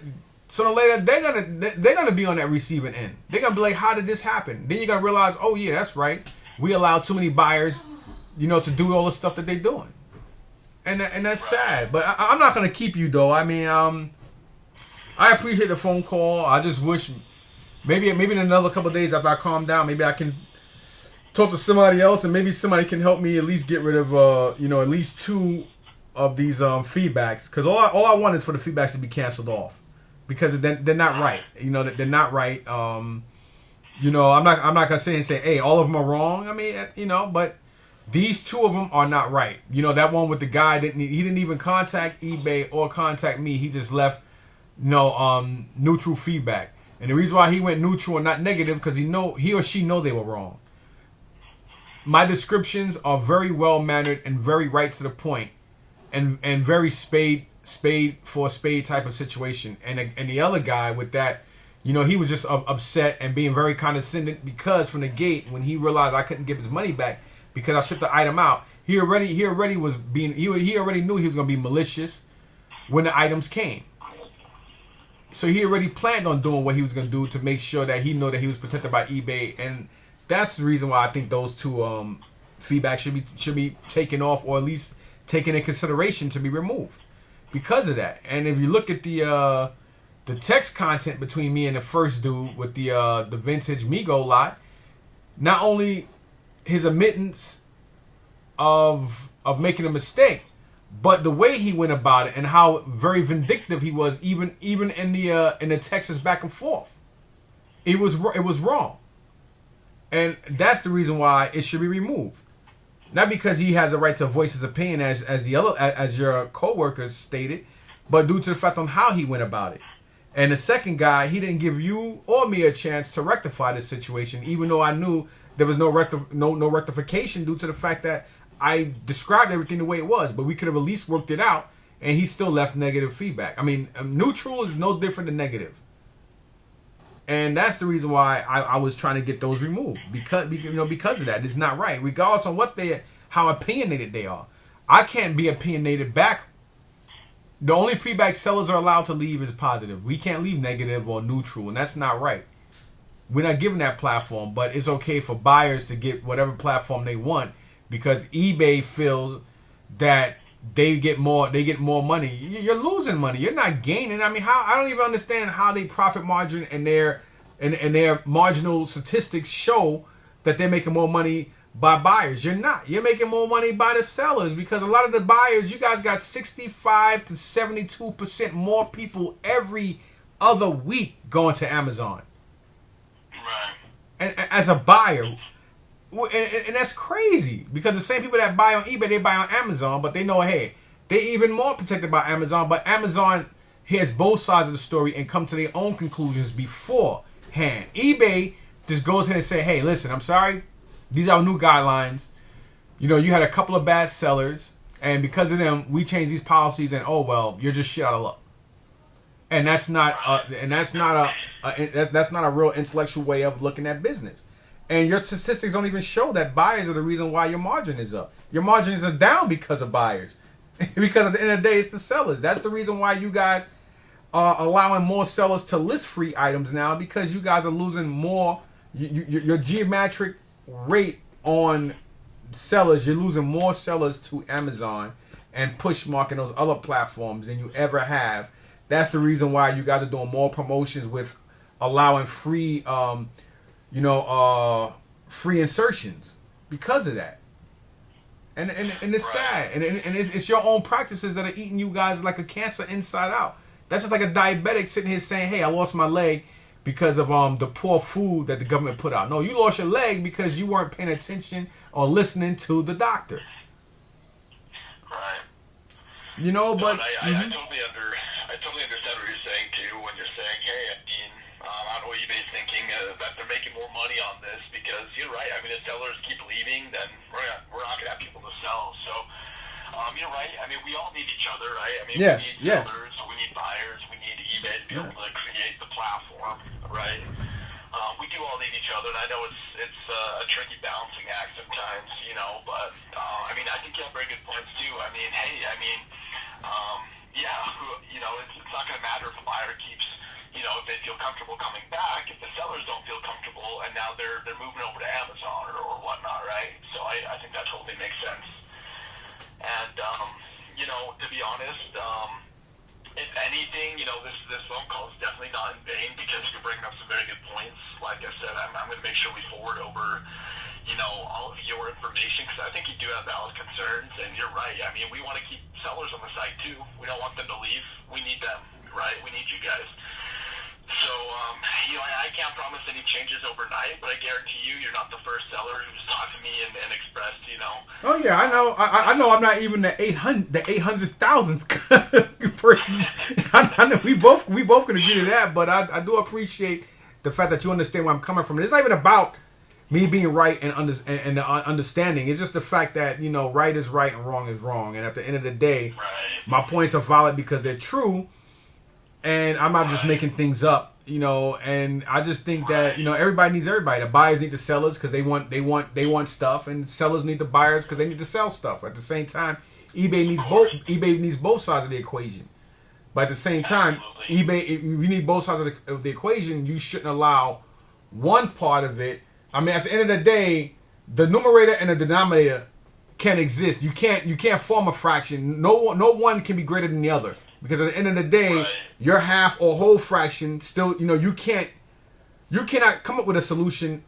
they're gonna be on that receiving end. They're gonna be like, how did this happen? Then you're gonna realize, oh yeah, that's right. We allow too many buyers, to do all the stuff that they're doing, and that's sad. But I'm not gonna keep you though. I mean, I appreciate the phone call. I just wish maybe in another couple of days after I calm down, maybe I can talk to somebody else, and maybe somebody can help me at least get rid of at least two of these feedbacks, because all I want is for the feedbacks to be canceled off, because they're not right. They're not right. I'm not gonna say hey, all of them are wrong. I mean, but these two of them are not right. That one with the guy he didn't even contact eBay or contact me. He just left neutral feedback, and the reason why he went neutral and not negative, because he or she know they were wrong. My descriptions are very well mannered and very right to the point, and very spade for a spade type of situation. And the other guy with that, he was just upset and being very condescending, because from the gate, when he realized I couldn't give his money back because I shipped the item out, he already knew he was going to be malicious when the items came. So he already planned on doing what he was going to do to make sure that he knew that he was protected by eBay. And that's the reason why I think those two feedback should be taken off, or at least taken in consideration to be removed because of that. And if you look at the text content between me and the first dude with the vintage Migo lot, not only his admittance of making a mistake, but the way he went about it and how very vindictive he was, even in the Texas back and forth. it was wrong, and that's the reason why it should be removed. Not because he has a right to voice his opinion, as your coworkers stated, but due to the fact on how he went about it. And the second guy, he didn't give you or me a chance to rectify this situation, even though I knew there was no rectification due to the fact that I described everything the way it was. But we could have at least worked it out, and he still left negative feedback. I mean, neutral is no different than negative. And that's the reason why I was trying to get those removed, because of that. It's not right, regardless on how opinionated they are. I can't be opinionated back. The only feedback sellers are allowed to leave is positive. We can't leave negative or neutral, and that's not right. We're not given that platform, but it's okay for buyers to get whatever platform they want, because eBay feels that they get more money. You're losing money. You're not gaining. I mean, I don't even understand how they profit margin and their marginal statistics show that they're making more money by buyers. You're not. You're making more money by the sellers, because a lot of the buyers, you guys got 65 to 72% more people every other week going to Amazon. Right. And as a buyer. And that's crazy, because the same people that buy on eBay, they buy on Amazon, but they know, hey, they even more protected by Amazon. But Amazon hears both sides of the story and come to their own conclusions beforehand. eBay just goes ahead and say, hey, listen, I'm sorry, these are new guidelines. You had a couple of bad sellers, and because of them, we changed these policies, and oh well, you're just shit out of luck. And that's not a real intellectual way of looking at business. And your statistics don't even show that buyers are the reason why your margin is up. Your margins are down because of buyers. Because at the end of the day, it's the sellers. That's the reason why you guys are allowing more sellers to list free items now, because you guys are losing more. Your geometric rate on sellers, you're losing more sellers to Amazon and Pushmark and those other platforms than you ever have. That's the reason why you guys are doing more promotions with allowing free free insertions because of that. And it's sad. And it's your own practices that are eating you guys like a cancer inside out. That's just like a diabetic sitting here saying, hey, I lost my leg because of the poor food that the government put out. No, you lost your leg because you weren't paying attention or listening to the doctor. Right. But I totally understand what you're saying too, when you're saying, hey, I don't know what eBay's thinking, that they're making more money on this, because you're right. I mean, if sellers keep leaving, then we're not going to have people to sell. So, you're right. I mean, we all need each other, right? I mean, we need sellers, we need buyers, we need eBay to be able to create the platform, right? We do all need each other, and I know it's a tricky balancing act sometimes, but I mean, I think you have very good points too. I mean, hey, it's not going to matter if a buyer keeps, if they feel comfortable coming back, if the sellers don't feel comfortable and now they're moving over to Amazon or whatnot, right? So I think that totally makes sense. And, to be honest, if anything, this phone call is definitely not in vain, because you're bringing up some very good points. Like I said, I'm going to make sure we forward over, all of your information, because I think you do have valid concerns, and you're right. I mean, we want to keep sellers on the site too. We don't want them to leave. We need them, right? We need you guys. So, I can't promise any changes overnight, but I guarantee you're not the first seller who's talked to me and expressed, Oh yeah, I know. I know. I'm not even the 800,000th person. I know we both can agree to that, but I do appreciate the fact that you understand where I'm coming from. It's not even about me being right and understanding. It's just the fact that right is right and wrong is wrong, and at the end of the day, my points are valid because they're true. And I'm not just making things up, and I just think that, everybody needs everybody. The buyers need the sellers because they want stuff, and sellers need the buyers because they need to sell stuff. At the same time, eBay needs both sides of the equation. But at the same time, eBay, if you need both sides of the equation, you shouldn't allow one part of it. I mean, at the end of the day, the numerator and the denominator can't exist. You can't form a fraction. No one can be greater than the other. Because at the end of the day, your half or whole fraction still, you cannot come up with a solution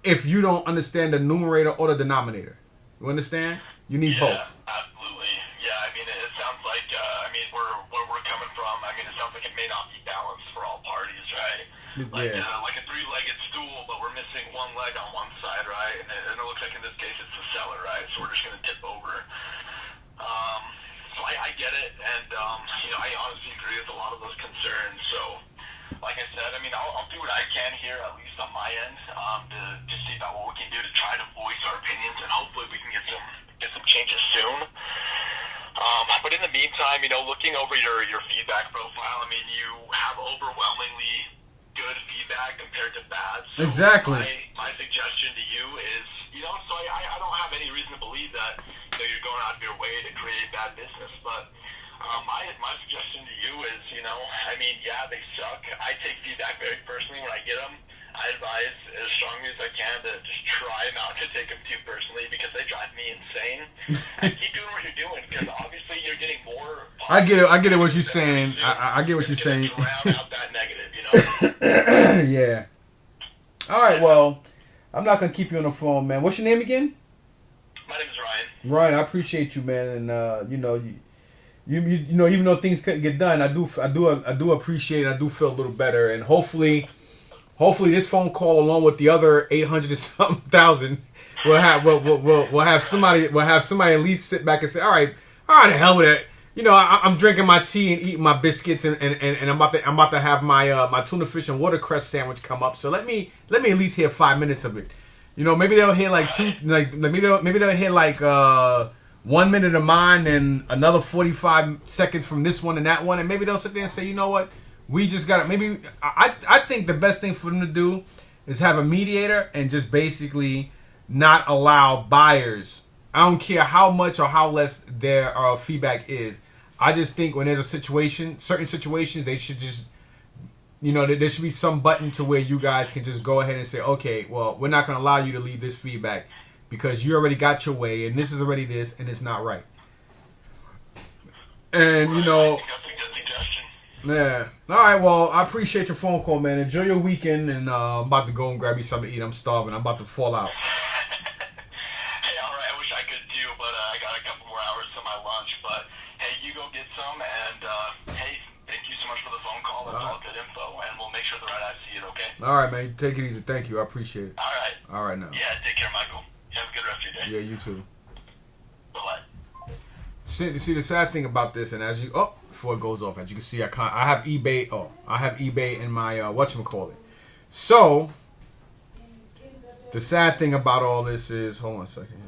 if you don't understand the numerator or the denominator. You understand? You need both. Absolutely. Yeah, I mean, it sounds like, where we're coming from, I mean, it sounds like it may not be balanced for all parties, right? like a three-legged stool, but we're missing one leg on one side, right? And it looks like in this case it's the seller, right? So we're just going to tip over. So I get it, and I honestly agree with a lot of those concerns. So, like I said, I mean, I'll do what I can here, at least on my end, to see about what we can do to try to voice our opinions, and hopefully we can get some changes soon. But in the meantime, looking over your feedback profile, I mean, you have overwhelmingly good feedback compared to bad. So exactly. My suggestion to you is, so I don't have any reason to believe that you're going out of your way to create bad business, but my suggestion to you is, I mean, yeah, they suck. I take feedback very personally when I get them. I advise as strongly as I can to just try not to take them too personally because they drive me insane. And keep doing what you're doing because obviously you're getting more. I get it. What you're saying. I get what you're saying. Drown out that negative, Yeah. All right. Well, I'm not gonna keep you on the phone, man. What's your name again? My name is Ryan. Ryan, I appreciate you, man, and you even though things couldn't get done, I do appreciate it. I do feel a little better, and hopefully this phone call, along with the other 800 and something thousand, will have somebody at least sit back and say, all right, the hell with it. I'm drinking my tea and eating my biscuits, and I'm about to have my my tuna fish and watercress sandwich come up. So let me at least hear 5 minutes of it. Maybe they'll hear like maybe they'll hear like 1 minute of mine and another 45 seconds from this one and that one, and maybe they'll sit there and say, you know what, we just got to maybe. I think the best thing for them to do is have a mediator and just basically not allow buyers. I don't care how much or how less their feedback is. I just think when there's a situation, certain situations, they should just, there should be some button to where you guys can just go ahead and say, okay, well, we're not going to allow you to leave this feedback because you already got your way and this is already this and it's not right. And, that's a good suggestion. Yeah. All right, well, I appreciate your phone call, man. Enjoy your weekend, and I'm about to go and grab me something to eat. I'm starving. I'm about to fall out. You go get some, and hey, thank you so much for the phone call. That's all good info, and we'll make sure the right eyes see it, okay? All right, man. Take it easy. Thank you. I appreciate it. All right now. Yeah, take care, Michael. You have a good rest of your day. Yeah, you too. Bye-bye. See, the sad thing about this, and as you, before it goes off, as you can see, I have eBay. I have eBay in my whatchamacallit. So, the sad thing about all this is, hold on a second.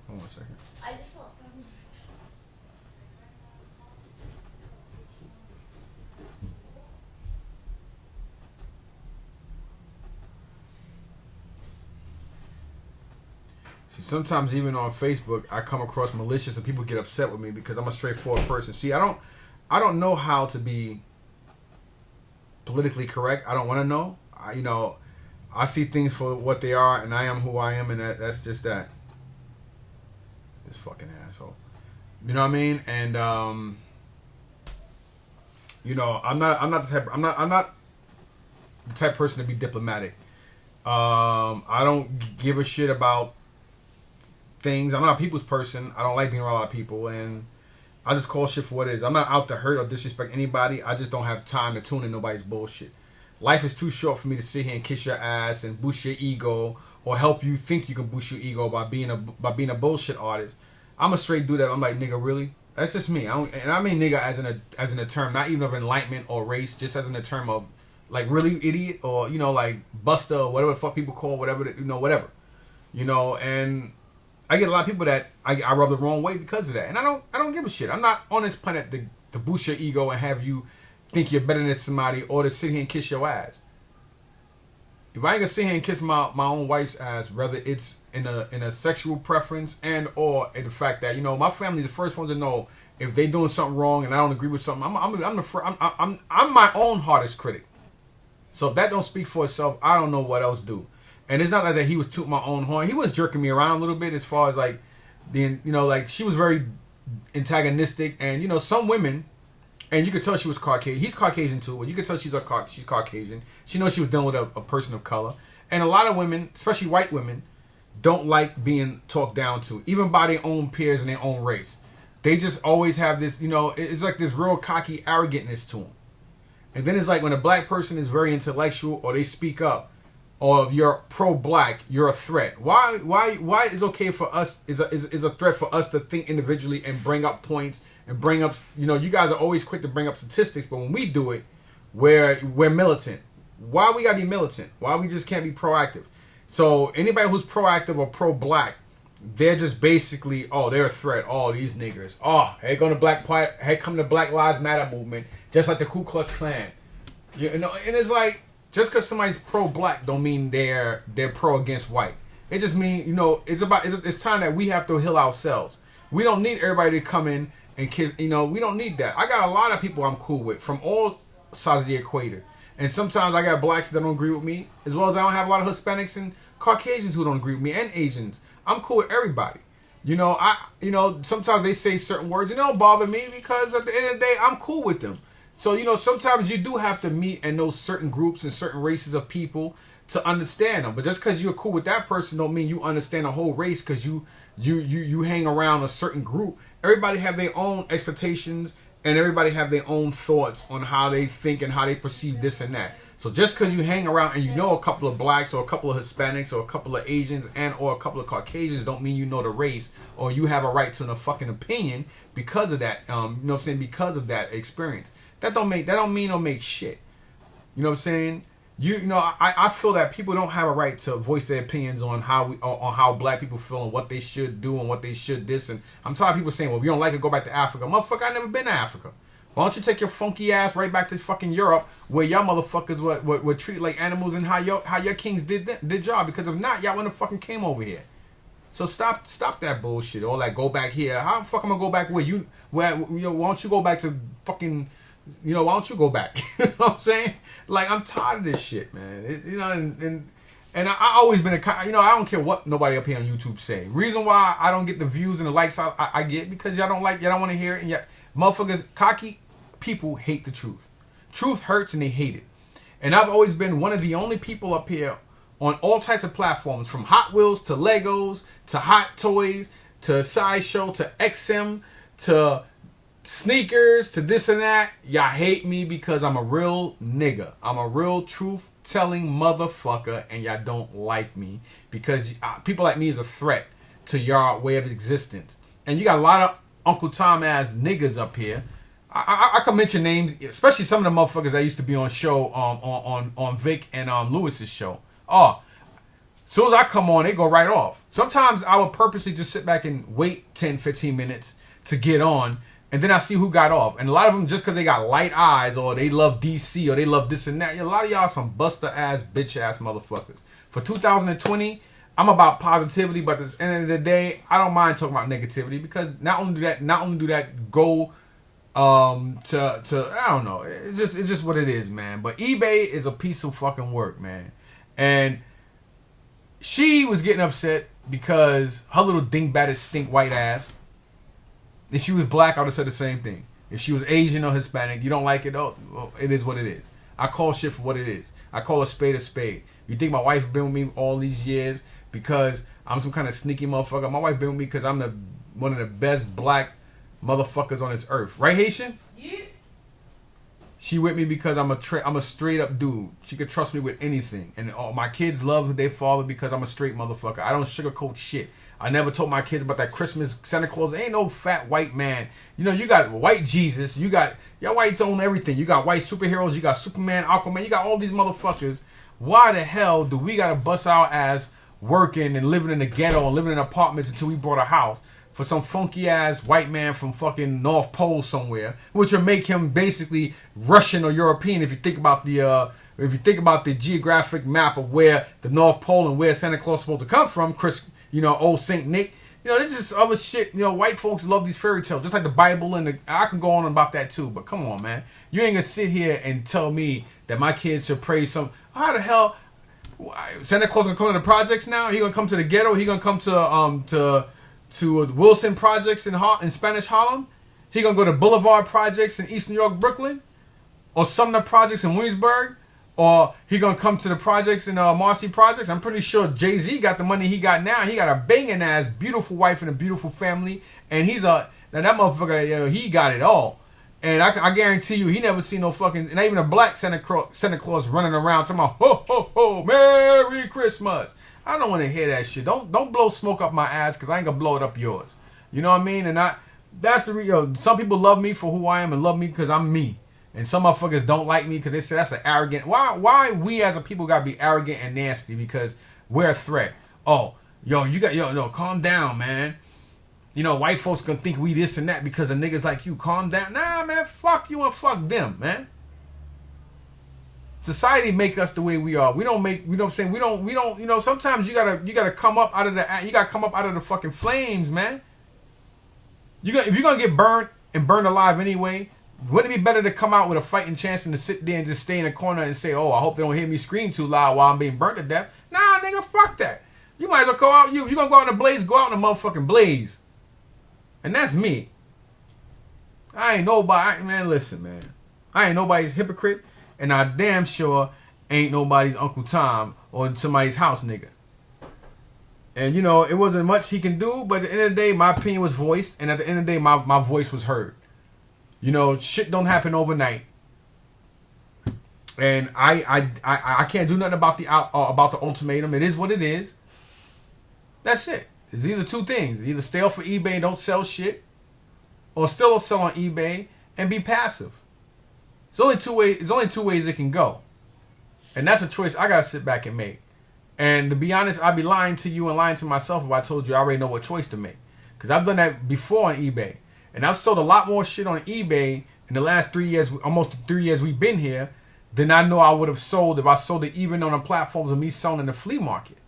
Hold on a second. I just want See, sometimes even on Facebook, I come across malicious and people get upset with me because I'm a straightforward person. See, I don't know how to be politically correct. I don't want to know. I see things for what they are, and I am who I am, and that's just that. This fucking asshole. You know what I mean? And I'm not the type of person to be diplomatic. I don't give a shit about things. I'm not a people's person. I don't like being around a lot of people, and I just call shit for what it is. I'm not out to hurt or disrespect anybody. I just don't have time to tune in nobody's bullshit. Life is too short for me to sit here and kiss your ass and boost your ego, or help you think you can boost your ego by being a bullshit artist. I'm a straight dude that I'm like, nigga, really? That's just me. And I mean nigga as in a term, not even of enlightenment or race, just as in a term of like really idiot or like buster or whatever the fuck people call whatever whatever. And I get a lot of people that I rub the wrong way because of that. And I don't give a shit. I'm not on this planet to boost your ego and have you think you're better than somebody or to sit here and kiss your ass. If I ain't gonna sit here and kiss my own wife's ass, whether it's in a sexual preference and or in the fact that my family the first ones to know if they doing something wrong and I don't agree with something, I'm my own hardest critic. So if that don't speak for itself, I don't know what else do. And it's not like that he was tooting my own horn. He was jerking me around a little bit as far as like being like she was very antagonistic, and some women. And you could tell she was Caucasian. He's Caucasian too, but you could tell she's Caucasian. She knows she was dealing with a person of color. And a lot of women, especially white women, don't like being talked down to, even by their own peers and their own race. they just always have this, it's like this real cocky arrogantness to them. And then it's like when a black person is very intellectual or they speak up, or if you're pro-black, you're a threat. Why is okay for us, is a threat for us to think individually and bring up points and bring up, you guys are always quick to bring up statistics, but when we do it, we're militant. Why we gotta be militant? Why we just can't be proactive? So anybody who's proactive or pro-black, they're just basically, they're a threat. These niggers. Here come the Black Lives Matter movement, just like the Ku Klux Klan. And it's like, just because somebody's pro-black don't mean they're pro against white. It just means, it's time that we have to heal ourselves. We don't need everybody to come in and kiss. We don't need that. I got a lot of people I'm cool with from all sides of the equator. And sometimes I got blacks that don't agree with me, as well as I don't have a lot of Hispanics and Caucasians who don't agree with me, and Asians. I'm cool with everybody. Sometimes they say certain words and it don't bother me because at the end of the day, I'm cool with them. So, sometimes you do have to meet and know certain groups and certain races of people to understand them. But just because you're cool with that person don't mean you understand the whole race because you hang around a certain group. Everybody have their own expectations and everybody have their own thoughts on how they think and how they perceive this and that. So just because you hang around and you know a couple of blacks or a couple of Hispanics or a couple of Asians and or a couple of Caucasians don't mean you know the race or you have a right to a fucking opinion because of that. Because of that experience. That don't make shit. You know what I'm saying? I feel that people don't have a right to voice their opinions on how black people feel and what they should do and what they should this. And I'm tired of people saying, well, if you don't like it, go back to Africa. Motherfucker, I never been to Africa. Why don't you take your funky ass right back to fucking Europe where y'all motherfuckers were treated like animals and how your kings did job? Because if not, y'all wouldn't have fucking came over here. So stop that bullshit. All that go back here. How the fuck am I gonna go back why don't you go back to fucking, why don't you go back? You know what I'm saying? Like, I'm tired of this shit, man. And I always been I don't care what nobody up here on YouTube say. Reason why I don't get the views and the likes I get because y'all don't want to hear it. And motherfuckers, cocky people hate the truth. Truth hurts and they hate it. And I've always been one of the only people up here on all types of platforms, from Hot Wheels to Legos to Hot Toys to Sideshow to XM to sneakers to this and that. Y'all hate me because I'm a real nigga. I'm a real truth-telling motherfucker, and y'all don't like me because people like me is a threat to your way of existence. And you got a lot of Uncle Tom ass niggas up here. I can mention names, especially some of the motherfuckers that used to be on show on Vic and Lewis's show. As soon as I come on, they go right off. Sometimes I would purposely just sit back and wait 10, 15 minutes to get on, and then I see who got off. And a lot of them, just because they got light eyes or they love DC or they love this and that, a lot of y'all some buster ass, bitch ass motherfuckers. For 2020, I'm about positivity, but at the end of the day, I don't mind talking about negativity because not only do that go to I don't know, it's just what it is, man. But eBay is a piece of fucking work, man. And she was getting upset because her little dingbatted stink white ass. If she was black, I would have said the same thing. If she was Asian or Hispanic, you don't like it, well, it is what it is. I call shit for what it is. I call a spade a spade. You think my wife been with me all these years because I'm some kind of sneaky motherfucker? My wife been with me because I'm one of the best black motherfuckers on this earth. Right, Haitian? Yeah. She with me because I'm a straight up dude. She could trust me with anything. And all my kids love their father because I'm a straight motherfucker. I don't sugarcoat shit. I never told my kids about that Christmas Santa Claus. Ain't no fat white man. You got white Jesus. Y'all whites own everything. You got white superheroes. You got Superman, Aquaman. You got all these motherfuckers. Why the hell do we gotta bust our ass working and living in the ghetto and living in apartments until we bought a house for some funky ass white man from fucking North Pole somewhere, which would make him basically Russian or European if you think about the geographic map of where the North Pole and where Santa Claus is supposed to come from, old Saint Nick. This is other shit. White folks love these fairy tales, just like the Bible, and I can go on about that too. But come on, man, you ain't gonna sit here and tell me that my kids should praise some. How the hell Santa Claus gonna come to the projects now? He gonna come to the ghetto? He gonna come to Wilson projects in Spanish Harlem? He gonna go to Boulevard projects in East New York, Brooklyn, or Sumner projects in Williamsburg? Or he gonna come to the projects in Marcy projects? I'm pretty sure Jay-Z got the money he got now. He got a banging ass, beautiful wife and a beautiful family, and he's a Now that motherfucker, yo, he got it all. And I guarantee you, he never seen no fucking, not even a black Santa Claus running around talking about, ho, ho, ho, Merry Christmas. I don't want to hear that shit. Don't blow smoke up my ass, because I ain't going to blow it up yours. You know what I mean? And that's the real. Some people love me for who I am and love me because I'm me. And some motherfuckers don't like me because they say that's an arrogant. Why we as a people got to be arrogant and nasty because we're a threat? Oh, no, calm down, man. You know, white folks gonna think we this and that because of niggas like you. Calm down. Nah, man, fuck you and fuck them, man. Society make us the way we are. We don't make, you know what I'm saying? We don't, you know, sometimes you gotta come up out of the fucking flames, man. If you're gonna get burned and burned alive anyway, wouldn't it be better to come out with a fighting chance than to sit there and just stay in a corner and say, oh, I hope they don't hear me scream too loud while I'm being burnt to death? Nah, nigga, fuck that. You might as well go out, if you're gonna go out in a blaze, go out in a motherfucking blaze. And that's me. I ain't nobody, man, listen, man. I ain't nobody's hypocrite, and I damn sure ain't nobody's Uncle Tom or somebody's house nigga. And, you know, it wasn't much he can do, but at the end of the day, my opinion was voiced, and at the end of the day, my voice was heard. You know, shit don't happen overnight. And I can't do nothing about the ultimatum. It is what it is. That's it. It's either two things. Either stay off of eBay and don't sell shit, or still sell on eBay and be passive. It's only two ways it can go. And that's a choice I gotta sit back and make. And to be honest, I'd be lying to you and lying to myself if I told you I already know what choice to make. Because I've done that before on eBay. And I've sold a lot more shit on eBay in the last 3 years, almost 3 years we've been here, than I know I would have sold if I sold it even on the platforms of me selling in the flea market.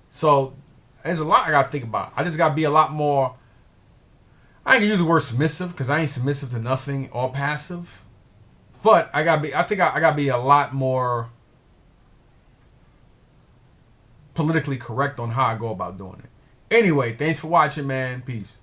So there's a lot I got to think about. I just got to be a lot more, I ain't going to use the word submissive because I ain't submissive to nothing or passive. But I got to be a lot more politically correct on how I go about doing it. Anyway, thanks for watching, man. Peace.